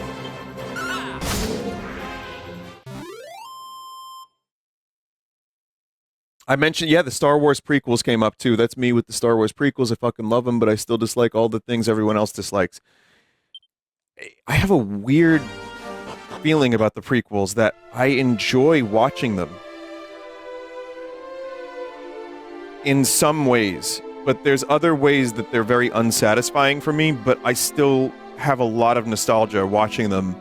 I mentioned, yeah, the Star Wars prequels came up too. That's me with the Star Wars prequels. I fucking love them, but I still dislike all the things everyone else dislikes. I have a weird feeling about the prequels that I enjoy watching them in some ways, but there's other ways that they're very unsatisfying for me, but I still have a lot of nostalgia watching them,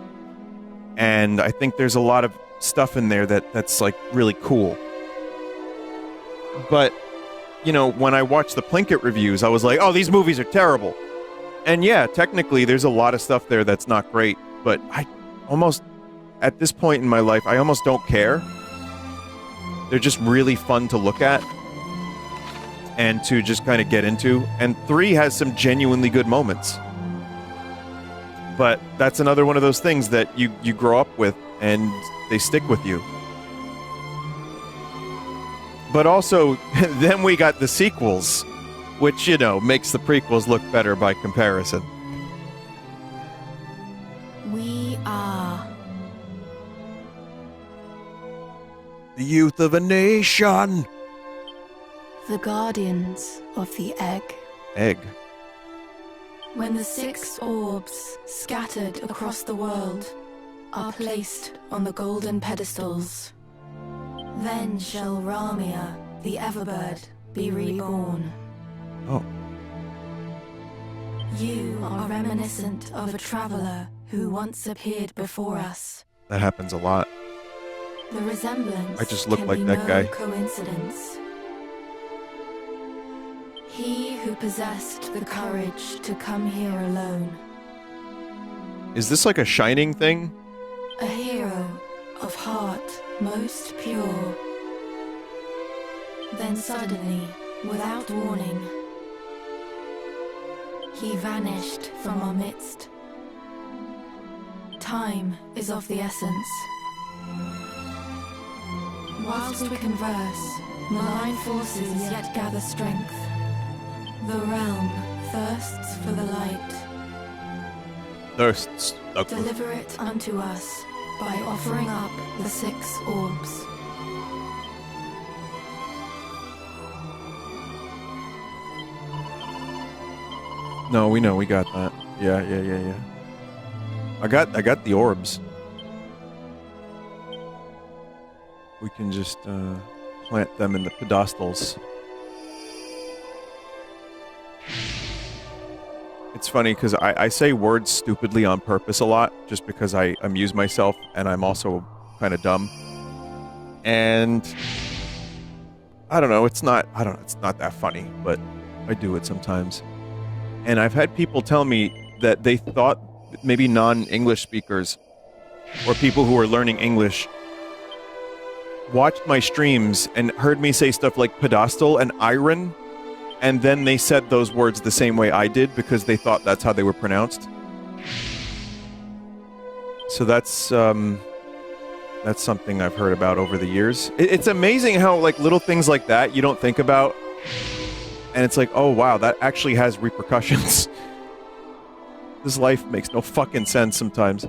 and I think there's a lot of stuff in there that's like really cool. But, you know, when I watched the Plinkett reviews, I was like, oh, these movies are terrible. And yeah, technically there's a lot of stuff there that's not great, but I almost, at this point in my life, I almost don't care. They're just really fun to look at and to just kind of get into. And 3 has some genuinely good moments. But that's another one of those things that you grow up with and they stick with you. But also, then we got the sequels, which, you know, makes the prequels look better by comparison. We are The youth of a nation! the guardians of the egg. Egg. When the 6 orbs scattered across the world are placed on the golden pedestals, then shall Ramia, the Everbird, be reborn. Oh. You are reminiscent of a traveler who once appeared before us. That happens a lot. The resemblance I just look can like be that no guy. coincidence. He who possessed the courage to come here alone. Is this like a Shining thing? A hero of heart most pure. Then suddenly, without warning, he vanished from our midst. Time is of the essence. Whilst we converse, malign forces yet gather strength. The realm thirsts for the light. Thirsts. Deliver it unto us by offering up the 6 orbs. No, we know, we got that. Yeah. I got the orbs. We can just plant them in the pedestals. It's funny because I say words stupidly on purpose a lot, just because I amuse myself and I'm also kind of dumb. And I don't know, it's not that funny, but I do it sometimes. And I've had people tell me that they thought maybe non-English speakers or people who are learning English watched my streams and heard me say stuff like pedestal and iron, and then they said those words the same way I did because they thought that's how they were pronounced. So that's something I've heard about over the years. It's amazing how, like, little things like that you don't think about, and it's like, oh wow, that actually has repercussions. This life makes no fucking sense sometimes.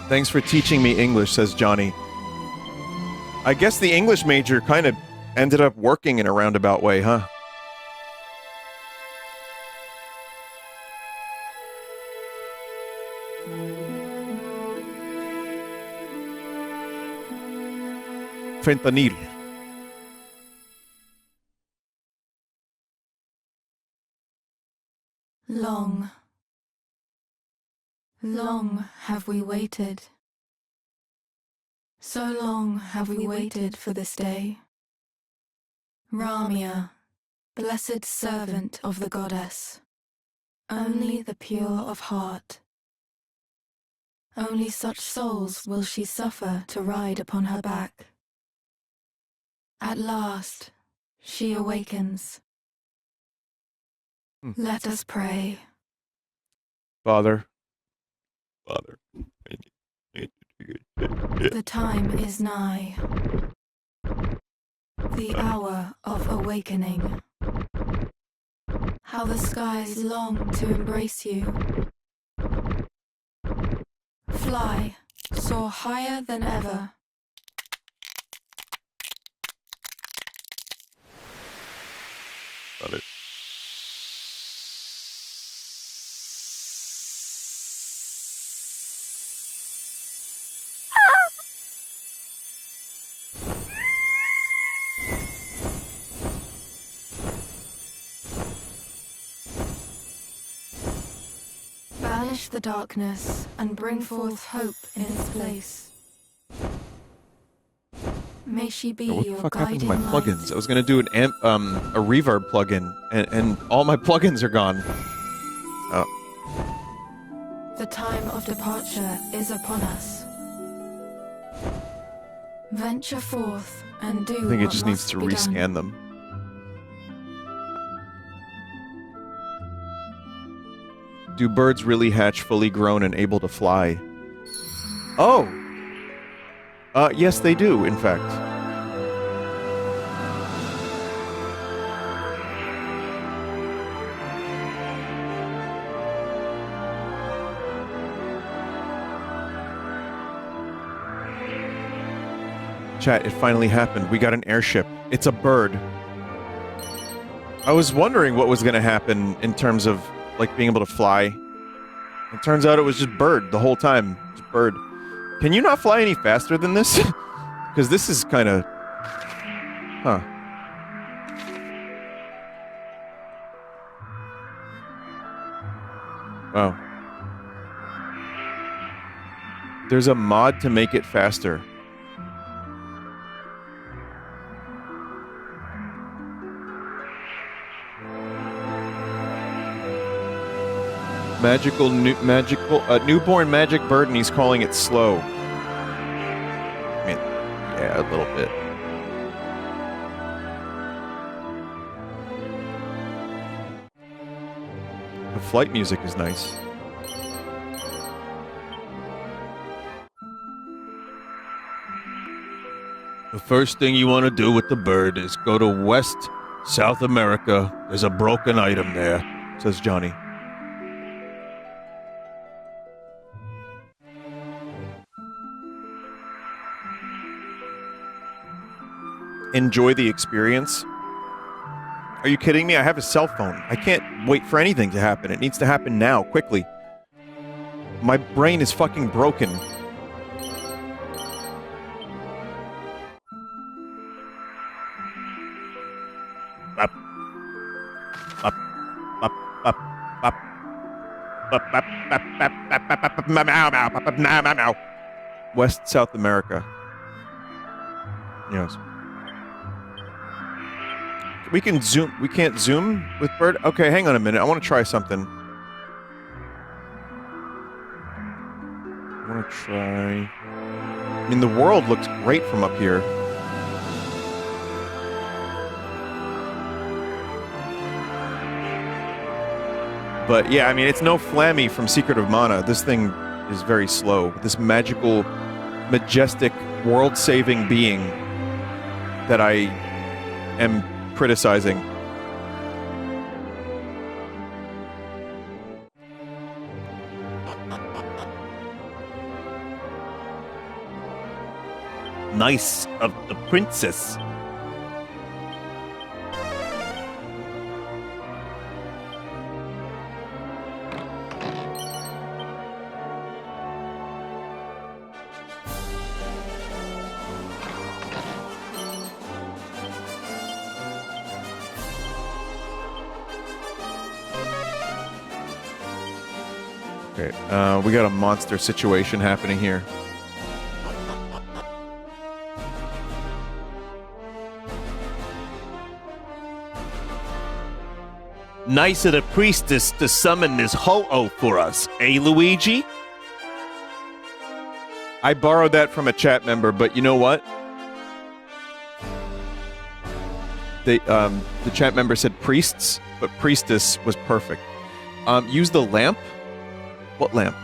Thanks for teaching me English, says Johnny. I guess the English major kind of ended up working in a roundabout way, huh? Fentanyl. Long, long have we waited. So long have we waited for this day. Ramia, blessed servant of the goddess, only the pure of heart. Only such souls will she suffer to ride upon her back. At last, she awakens. Let us pray. Father. The time is nigh. The hour of awakening. How the skies long to embrace you. Fly, soar higher than ever. Got it. Banish the darkness and bring forth hope in its place. May she be What the your fuck happened to guiding my light. plugins? I was gonna do a reverb plugin, and all my plugins are gone. Oh, The time of departure is upon us. Venture forth and do I think it what just needs must to be done. rescan them. Do birds really hatch fully grown and able to fly? Oh! Yes they do, in fact. Chat, it finally happened. We got an airship. It's a bird. I was wondering what was going to happen in terms of, like, being able to fly. It turns out it was just bird the whole time. Just bird. Can you not fly any faster than this? Because this is kind of... Huh. Wow. There's a mod to make it faster. Newborn magic bird, and he's calling it slow. I mean, yeah, a little bit. The flight music is nice. The first thing you want to do with the bird is go to West South America. There's a broken item there, says Johnny. Enjoy the experience? Are you kidding me? I have a cell phone. I can't wait for anything to happen. It needs to happen now, quickly. My brain is fucking broken. West South America. Yes. We can zoom. We can't zoom with bird? Okay, hang on a minute. I want to try something. I want to try... I mean, the world looks great from up here. But yeah, I mean, it's no Flammy from Secret of Mana. This thing is very slow. This magical, majestic, world-saving being that I am criticizing. nice of the princess. Okay, we got a monster situation happening here. Nice of the priestess to summon this ho-oh for us, eh, Luigi? I borrowed that from a chat member, but you know what? The chat member said priests, but priestess was perfect. Use the lamp. What lamp?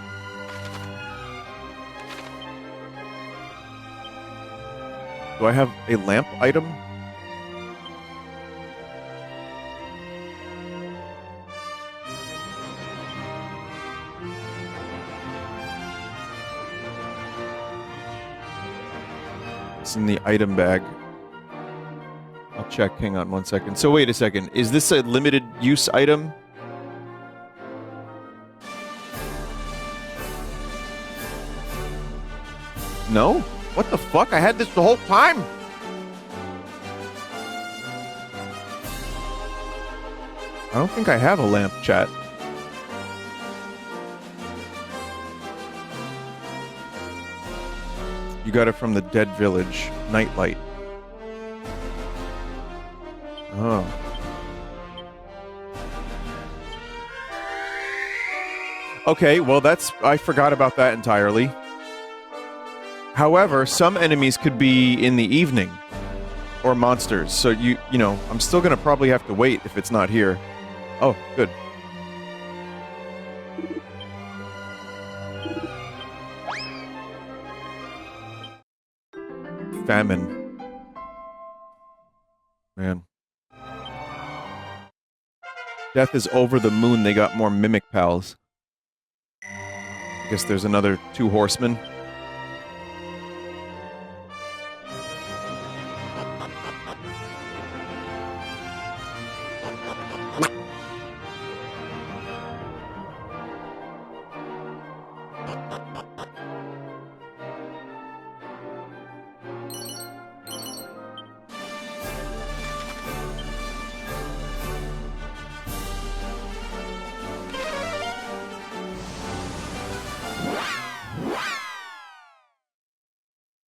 Do I have a lamp item? It's in the item bag. I'll check. Hang on one second. So wait a second. Is this a limited use item? No? What the fuck? I had this the whole time! I don't think I have a lamp, chat. You got it from the Dead Village. Nightlight. Oh. Okay, well that's... I forgot about that entirely. However, some enemies could be in the evening. Or monsters. So you know, I'm still gonna probably have to wait if it's not here. Oh, good. Famine. Man. Death is over the moon. They got more mimic pals. I guess there's another 2 horsemen.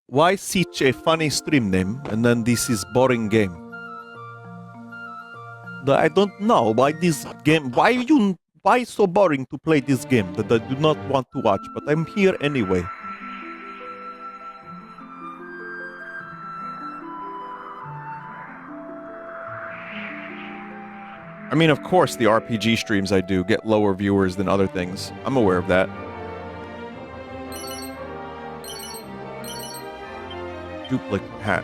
Why such a funny stream name and then this is boring game? I don't know why this game. Why so boring to play this game that I do not want to watch, but I'm here anyway. I mean, of course, the RPG streams I do get lower viewers than other things. I'm aware of that. Duplicate hat.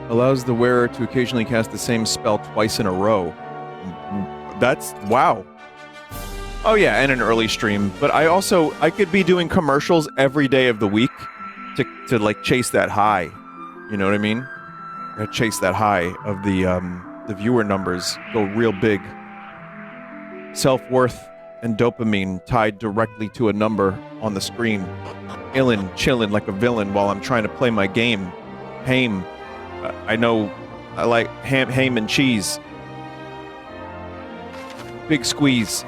Allows the wearer to occasionally cast the same spell twice in a row. That's... wow. Oh yeah, and an early stream. But I could be doing commercials every day of the week to like chase that high. You know what I mean? I chase that high of the viewer numbers go real big. Self-worth and dopamine tied directly to a number on the screen. Illin, chillin' like a villain while I'm trying to play my game. Haim. I know I like ham and cheese. Big squeeze.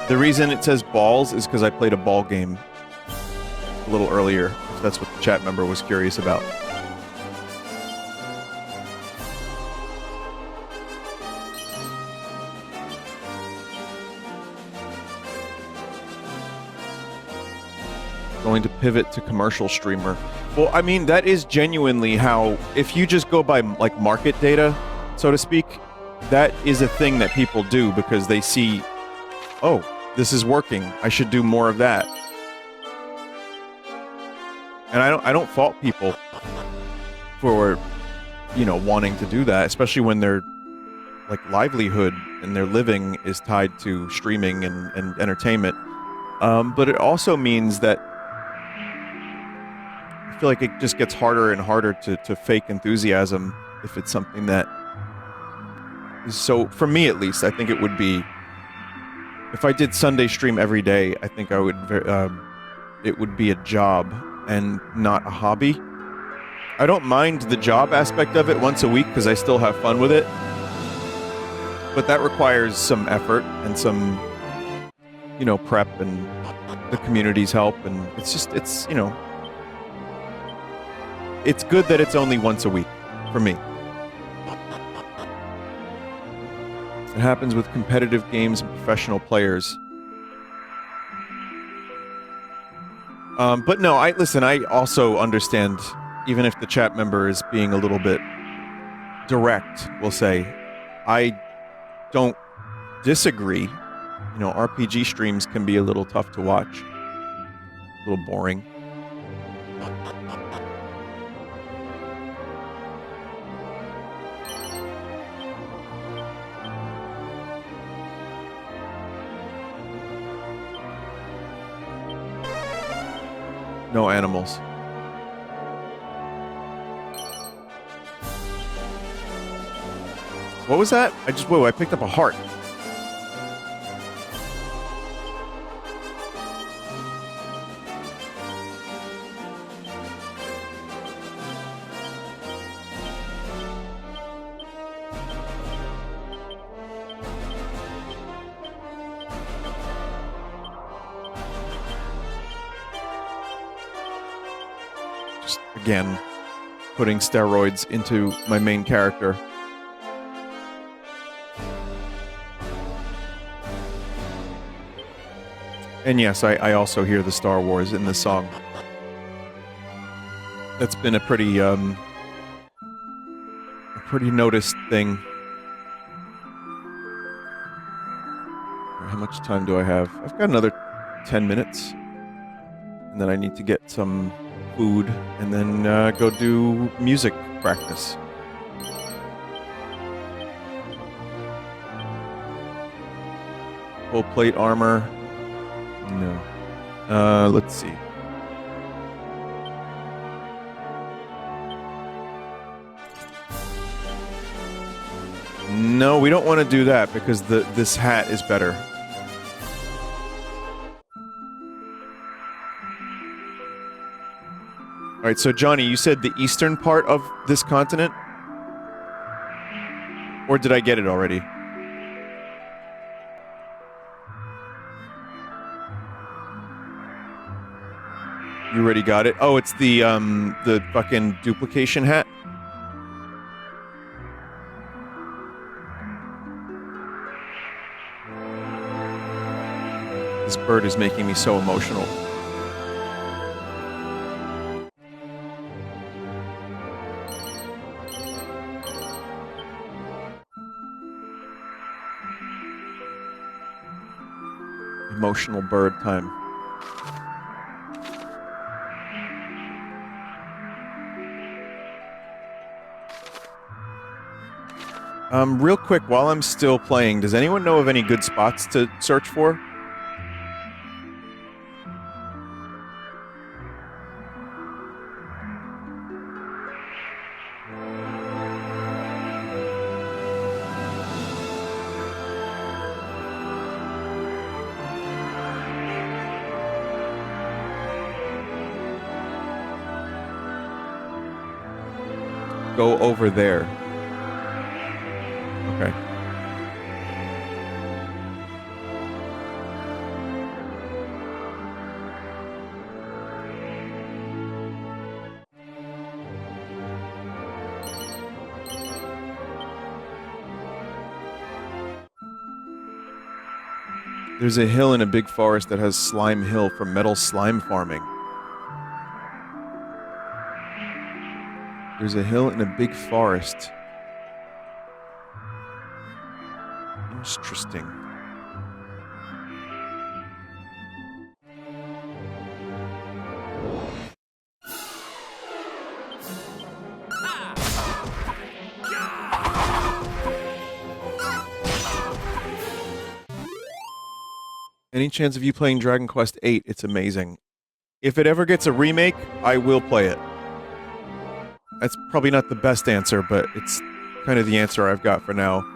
The reason it says balls is because I played a ball game a little earlier, if that's what the chat member was curious about. Going to pivot to commercial streamer. Well, I mean, that is genuinely how, if you just go by like market data, so to speak, that is a thing that people do because they see, oh, this is working. I should do more of that. And I don't fault people for, you know, wanting to do that, especially when they're like livelihood and their living is tied to streaming and entertainment. But it also means that I feel like it just gets harder and harder to fake enthusiasm if it's something that is so, for me at least, I think it would be, if I did Sunday stream every day, I think I would, it would be a job and not a hobby. I don't mind the job aspect of it once a week because I still have fun with it. But that requires some effort and some, you know, prep and the community's help. And it's just, it's, you know, it's good that it's only once a week for me. It happens with competitive games and professional players. But no, listen, I also understand, even if the chat member is being a little bit direct, we'll say, I don't disagree. You know, RPG streams can be a little tough to watch. A little boring. No animals. What was that? Whoa, I picked up a heart. Just, again, putting steroids into my main character. And yes, I also hear the Star Wars in this song. That's been a pretty noticed thing. How much time do I have? I've got another 10 minutes. And then I need to get some food and then go do music practice. Full plate armor. No. Let's see. No, we don't want to do that because this hat is better. Alright, so Johnny, you said the eastern part of this continent? Or did I get it already? You already got it? Oh, it's the fucking duplication hat? This bird is making me so emotional. Emotional bird time. Real quick, while I'm still playing, does anyone know of any good spots to search for? Go over there. Okay. There's a hill in a big forest that has Slime Hill for metal slime farming. There's a hill in a big forest. Interesting. Any chance of you playing Dragon Quest VIII? It's amazing. If it ever gets a remake, I will play it. That's probably not the best answer, but it's kind of the answer I've got for now.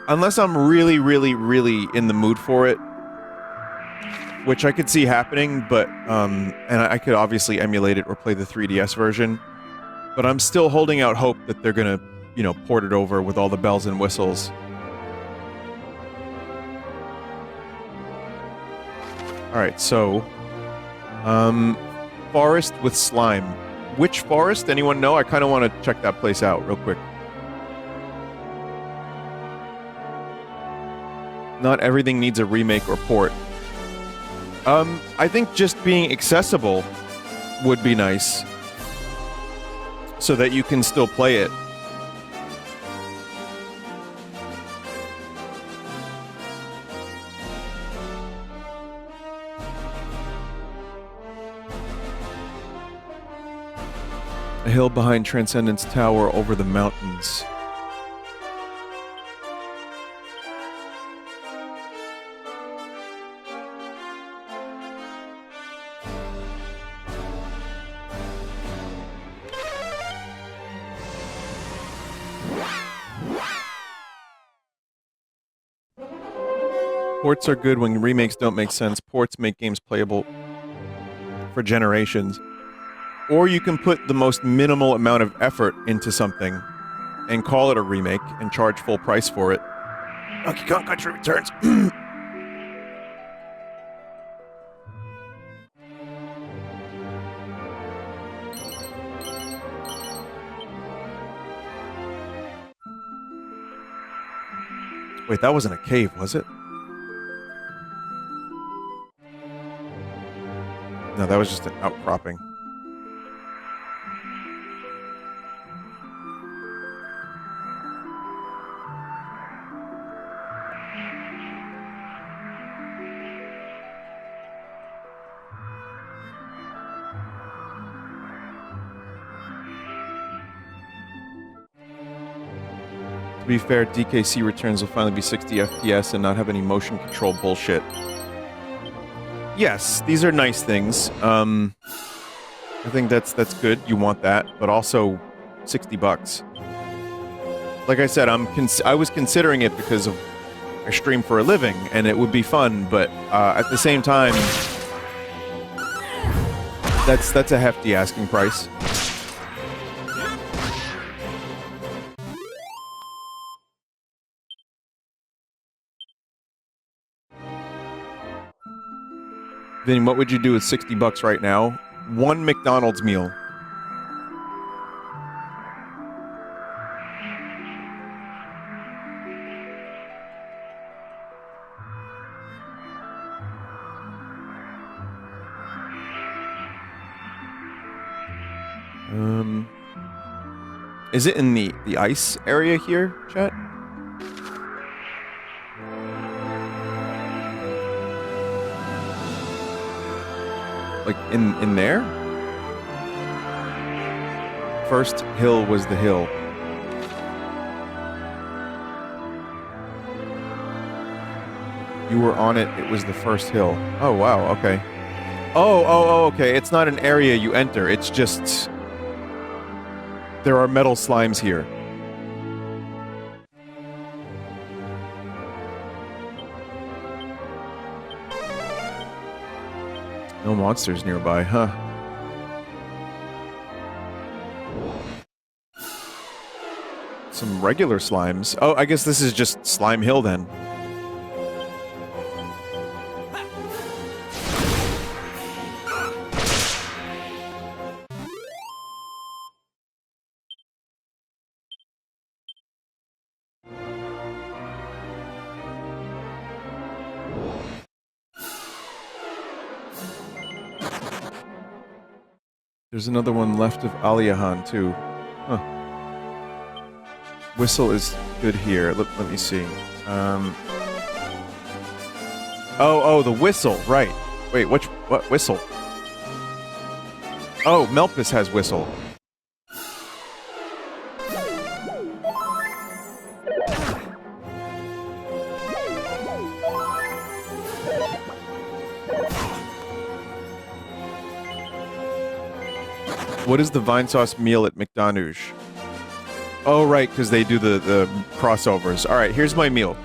Unless I'm really, really, really in the mood for it, which I could see happening, but, and I could obviously emulate it or play the 3DS version, but I'm still holding out hope that they're gonna, you know, port it over with all the bells and whistles. Alright, so, forest with slime. Which forest? Anyone know? I kind of want to check that place out real quick. Not everything needs a remake or port. I think just being accessible would be nice. So that you can still play it. A hill behind Transcendence Tower over the mountains. Ports are good when remakes don't make sense. Ports make games playable for generations. Or you can put the most minimal amount of effort into something and call it a remake and charge full price for it. Donkey Kong Country Returns. Wait, that wasn't a cave, was it? No, that was just an outcropping. To be fair, DKC Returns will finally be 60 FPS and not have any motion control bullshit. Yes, these are nice things. I think that's good. You want that, but also $60. Like I said, I was considering it because of I stream for a living, and it would be fun. But at the same time, that's a hefty asking price. Vinny, what would you do with $60 right now? One McDonald's meal. Is it in the ice area here, chat? Like, in there? First hill was the hill. You were on it, it was the first hill. Oh, wow, okay. Oh, okay. It's not an area you enter, it's just... There are metal slimes here. No monsters nearby, huh? Some regular slimes. Oh, I guess this is just Slime Hill then. There's another one left of Aliahan, too. Huh. Whistle is good here. Let me see. Oh, the whistle, right. Wait, what whistle? Oh, Melpis has whistle. What is the vine sauce meal at McDonald's? Oh, right, because they do the crossovers. All right, here's my meal.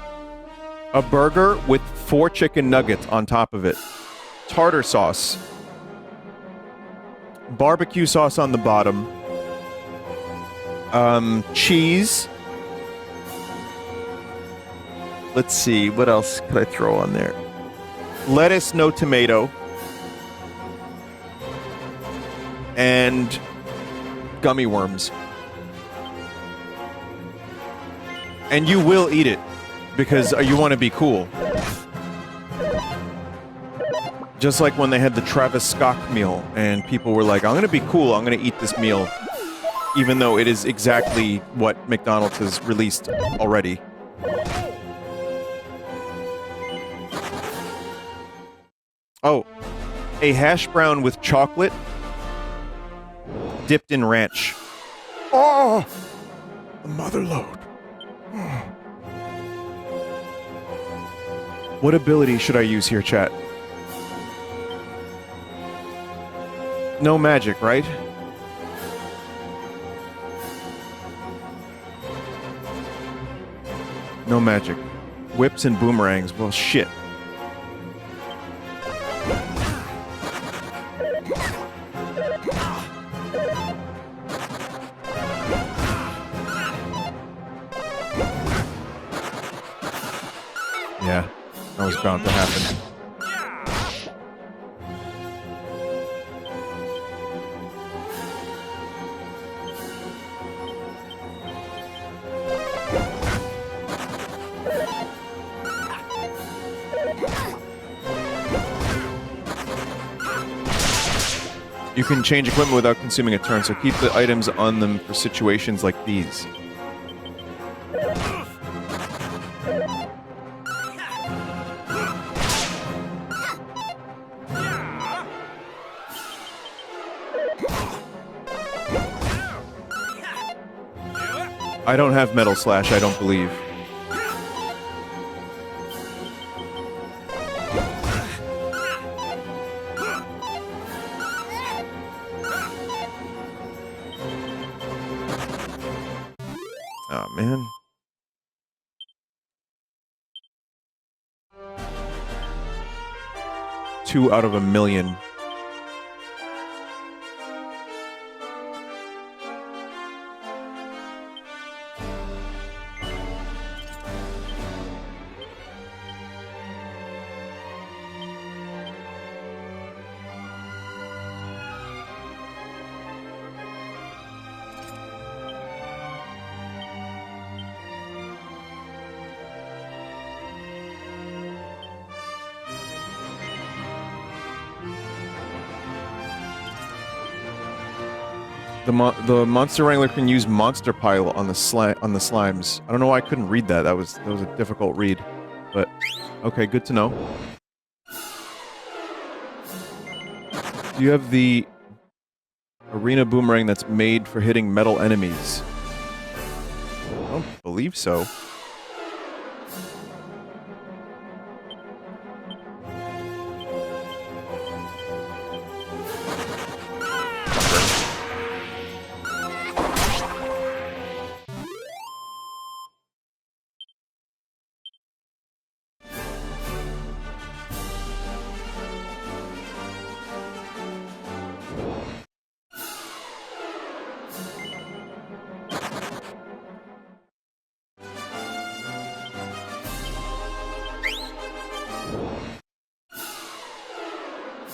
A burger with 4 chicken nuggets on top of it. Tartar sauce. Barbecue sauce on the bottom. Cheese. Let's see, what else could I throw on there? Lettuce, no tomato. And gummy worms. And you will eat it because you want to be cool. Just like when they had the Travis Scott meal and people were like, I'm going to be cool, I'm going to eat this meal. Even though it is exactly what McDonald's has released already. Oh, a hash brown with chocolate dipped in ranch. Oh, the mother load. What ability should I use here, chat? No magic, right? No magic. Whips and boomerangs. Well, shit. Yeah, that was bound to happen. You can change equipment without consuming a turn, so keep the items on them for situations like these. I don't have Metal Slash, I don't believe. Oh, man. Two out of a million. The Monster Wrangler can use Monster Pile on the slimes. I don't know why I couldn't read that. That was a difficult read, but okay, good to know. Do you have the arena boomerang that's made for hitting metal enemies? I don't believe so.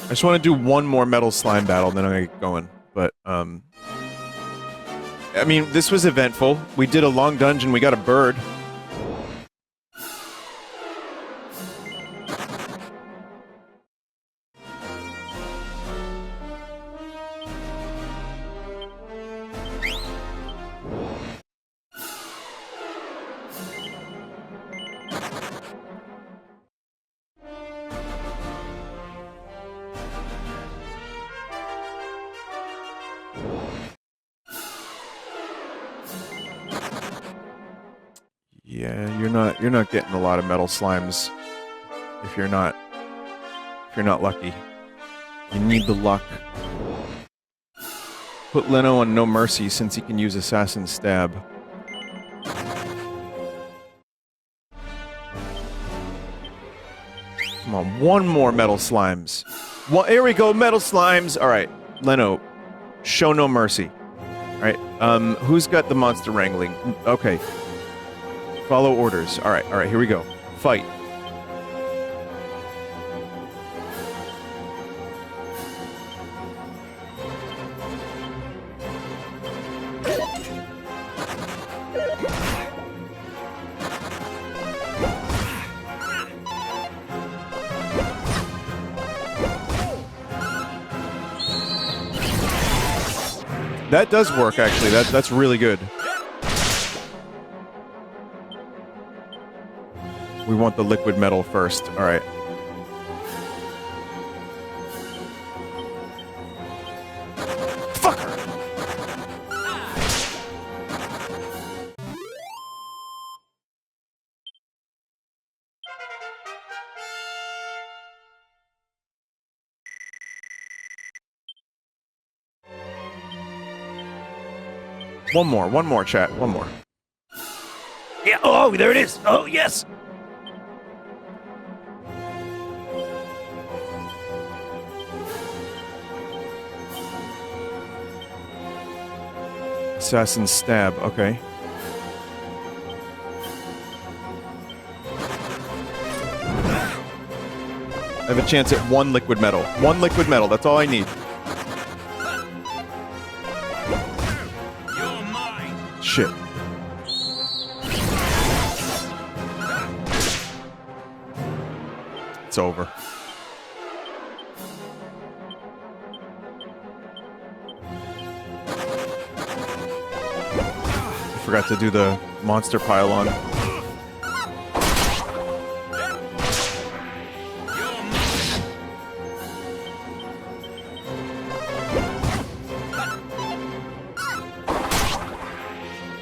I just want to do one more metal slime battle, then I'm gonna get going. But, I mean, this was eventful. We did a long dungeon, we got a bird. Yeah, you're not getting a lot of metal slimes if you're not lucky. You need the luck. Put Leno on No Mercy since he can use Assassin Stab. Come on, one more Metal Slimes. Here we go, Metal Slimes! Alright, Leno, show No Mercy. Alright, who's got the monster wrangling? Okay. Follow orders. Alright, here we go. Fight. That does work, actually. That's really good. We want the liquid metal first. Alright. Fucker! One more, chat. One more. Yeah, oh, there it is. Oh, yes. Assassin Stab, okay. I have a chance at one liquid metal. One liquid metal, that's all I need. You're mine. Shit. It's over. Forgot to do the monster pylon.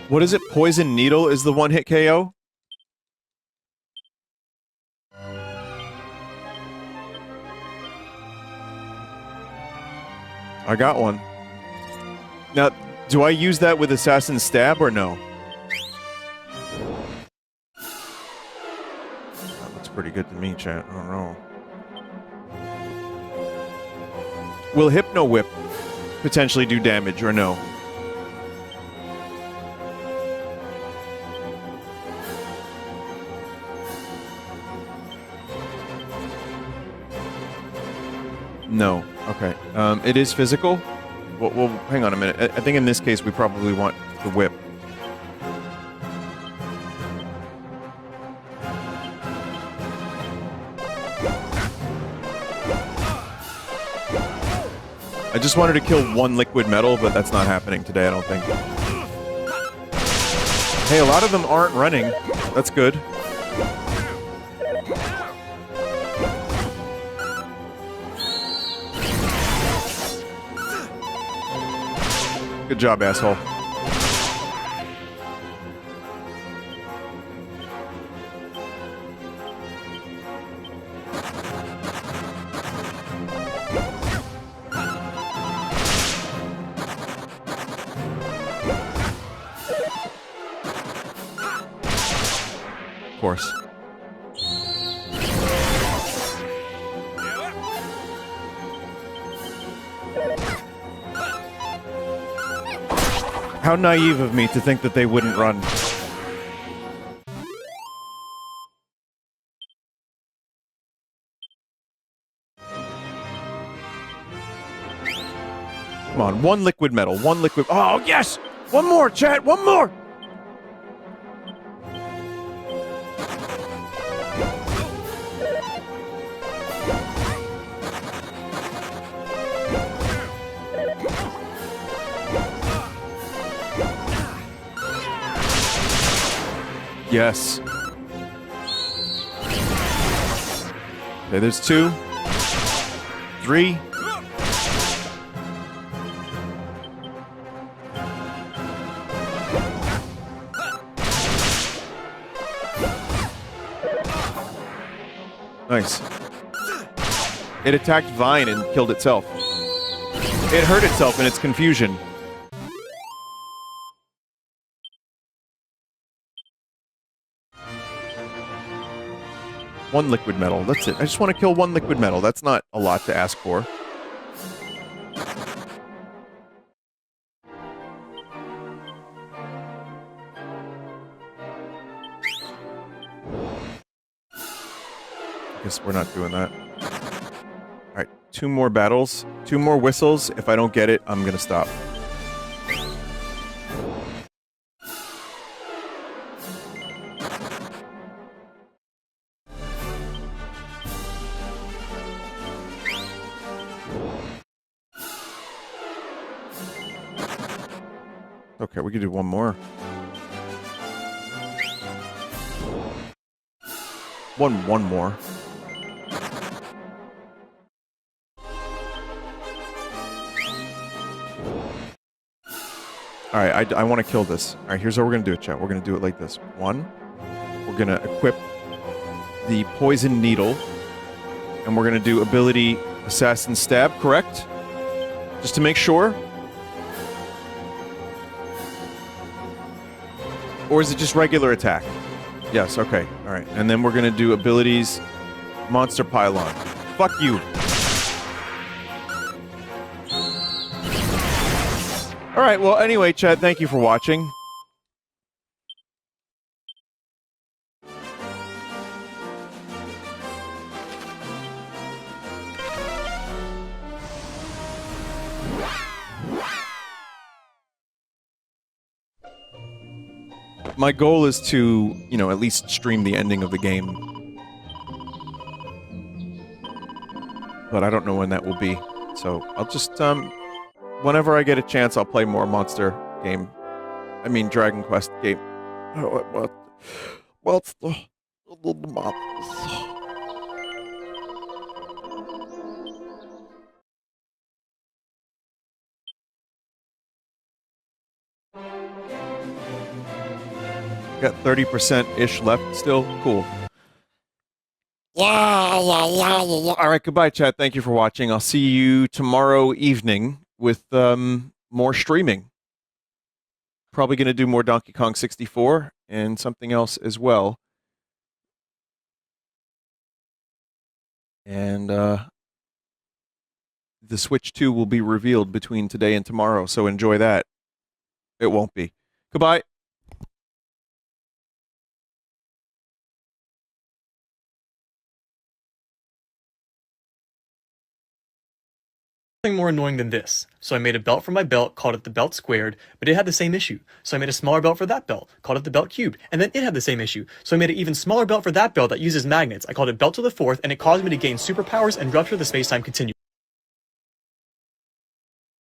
What is it? Poison Needle is the one-hit KO? I got one. Now, do I use that with Assassin Stab or no? That looks pretty good to me, chat. I don't know. Will Hypno Whip potentially do damage or no? No. Okay. It is physical? Well, hang on a minute. I think in this case we probably want the whip. I just wanted to kill one liquid metal, but that's not happening today, I don't think. Hey, a lot of them aren't running. That's good. Good job, asshole. Of course. How naive of me to think that they wouldn't run. Come on, one liquid metal, one liquid... Oh, yes! One more, chat, one more! Yes. Okay, there's 2. 3. Nice. It attacked Vine and killed itself. It hurt itself in its confusion. 1 liquid metal. That's it. I just want to kill 1 liquid metal. That's not a lot to ask for. Guess we're not doing that. Alright, 2 more battles. 2 more whistles. If I don't get it, I'm gonna stop. Okay, we can do 1 more. One more. Alright, I want to kill this. Alright, here's how we're going to do it, chat. We're going to do it like this. 1, we're going to equip the poison needle, and we're going to do ability assassin stab, correct? Just to make sure. Or is it just regular attack? Yes, okay. Alright. And then we're gonna do abilities monster pylon. Fuck you. Alright, well anyway, chat, thank you for watching. My goal is to, you know, at least stream the ending of the game. But I don't know when that will be. So, I'll just, whenever I get a chance, I'll play more monster game. I mean, Dragon Quest game. What's the map? Got 30%-ish left still. Cool. Yeah. All right, goodbye, chat. Thank you for watching. I'll see you tomorrow evening with more streaming. Probably going to do more Donkey Kong 64 and something else as well. And the Switch 2 will be revealed between today and tomorrow, so enjoy that. It won't be. Goodbye. Something more annoying than this. So I made a belt for my belt, called it the belt squared, but it had the same issue. So I made a smaller belt for that belt, called it the belt cubed, and then it had the same issue. So I made an even smaller belt for that belt that uses magnets. I called it belt to the 4th, and it caused me to gain superpowers and rupture the space-time continuum.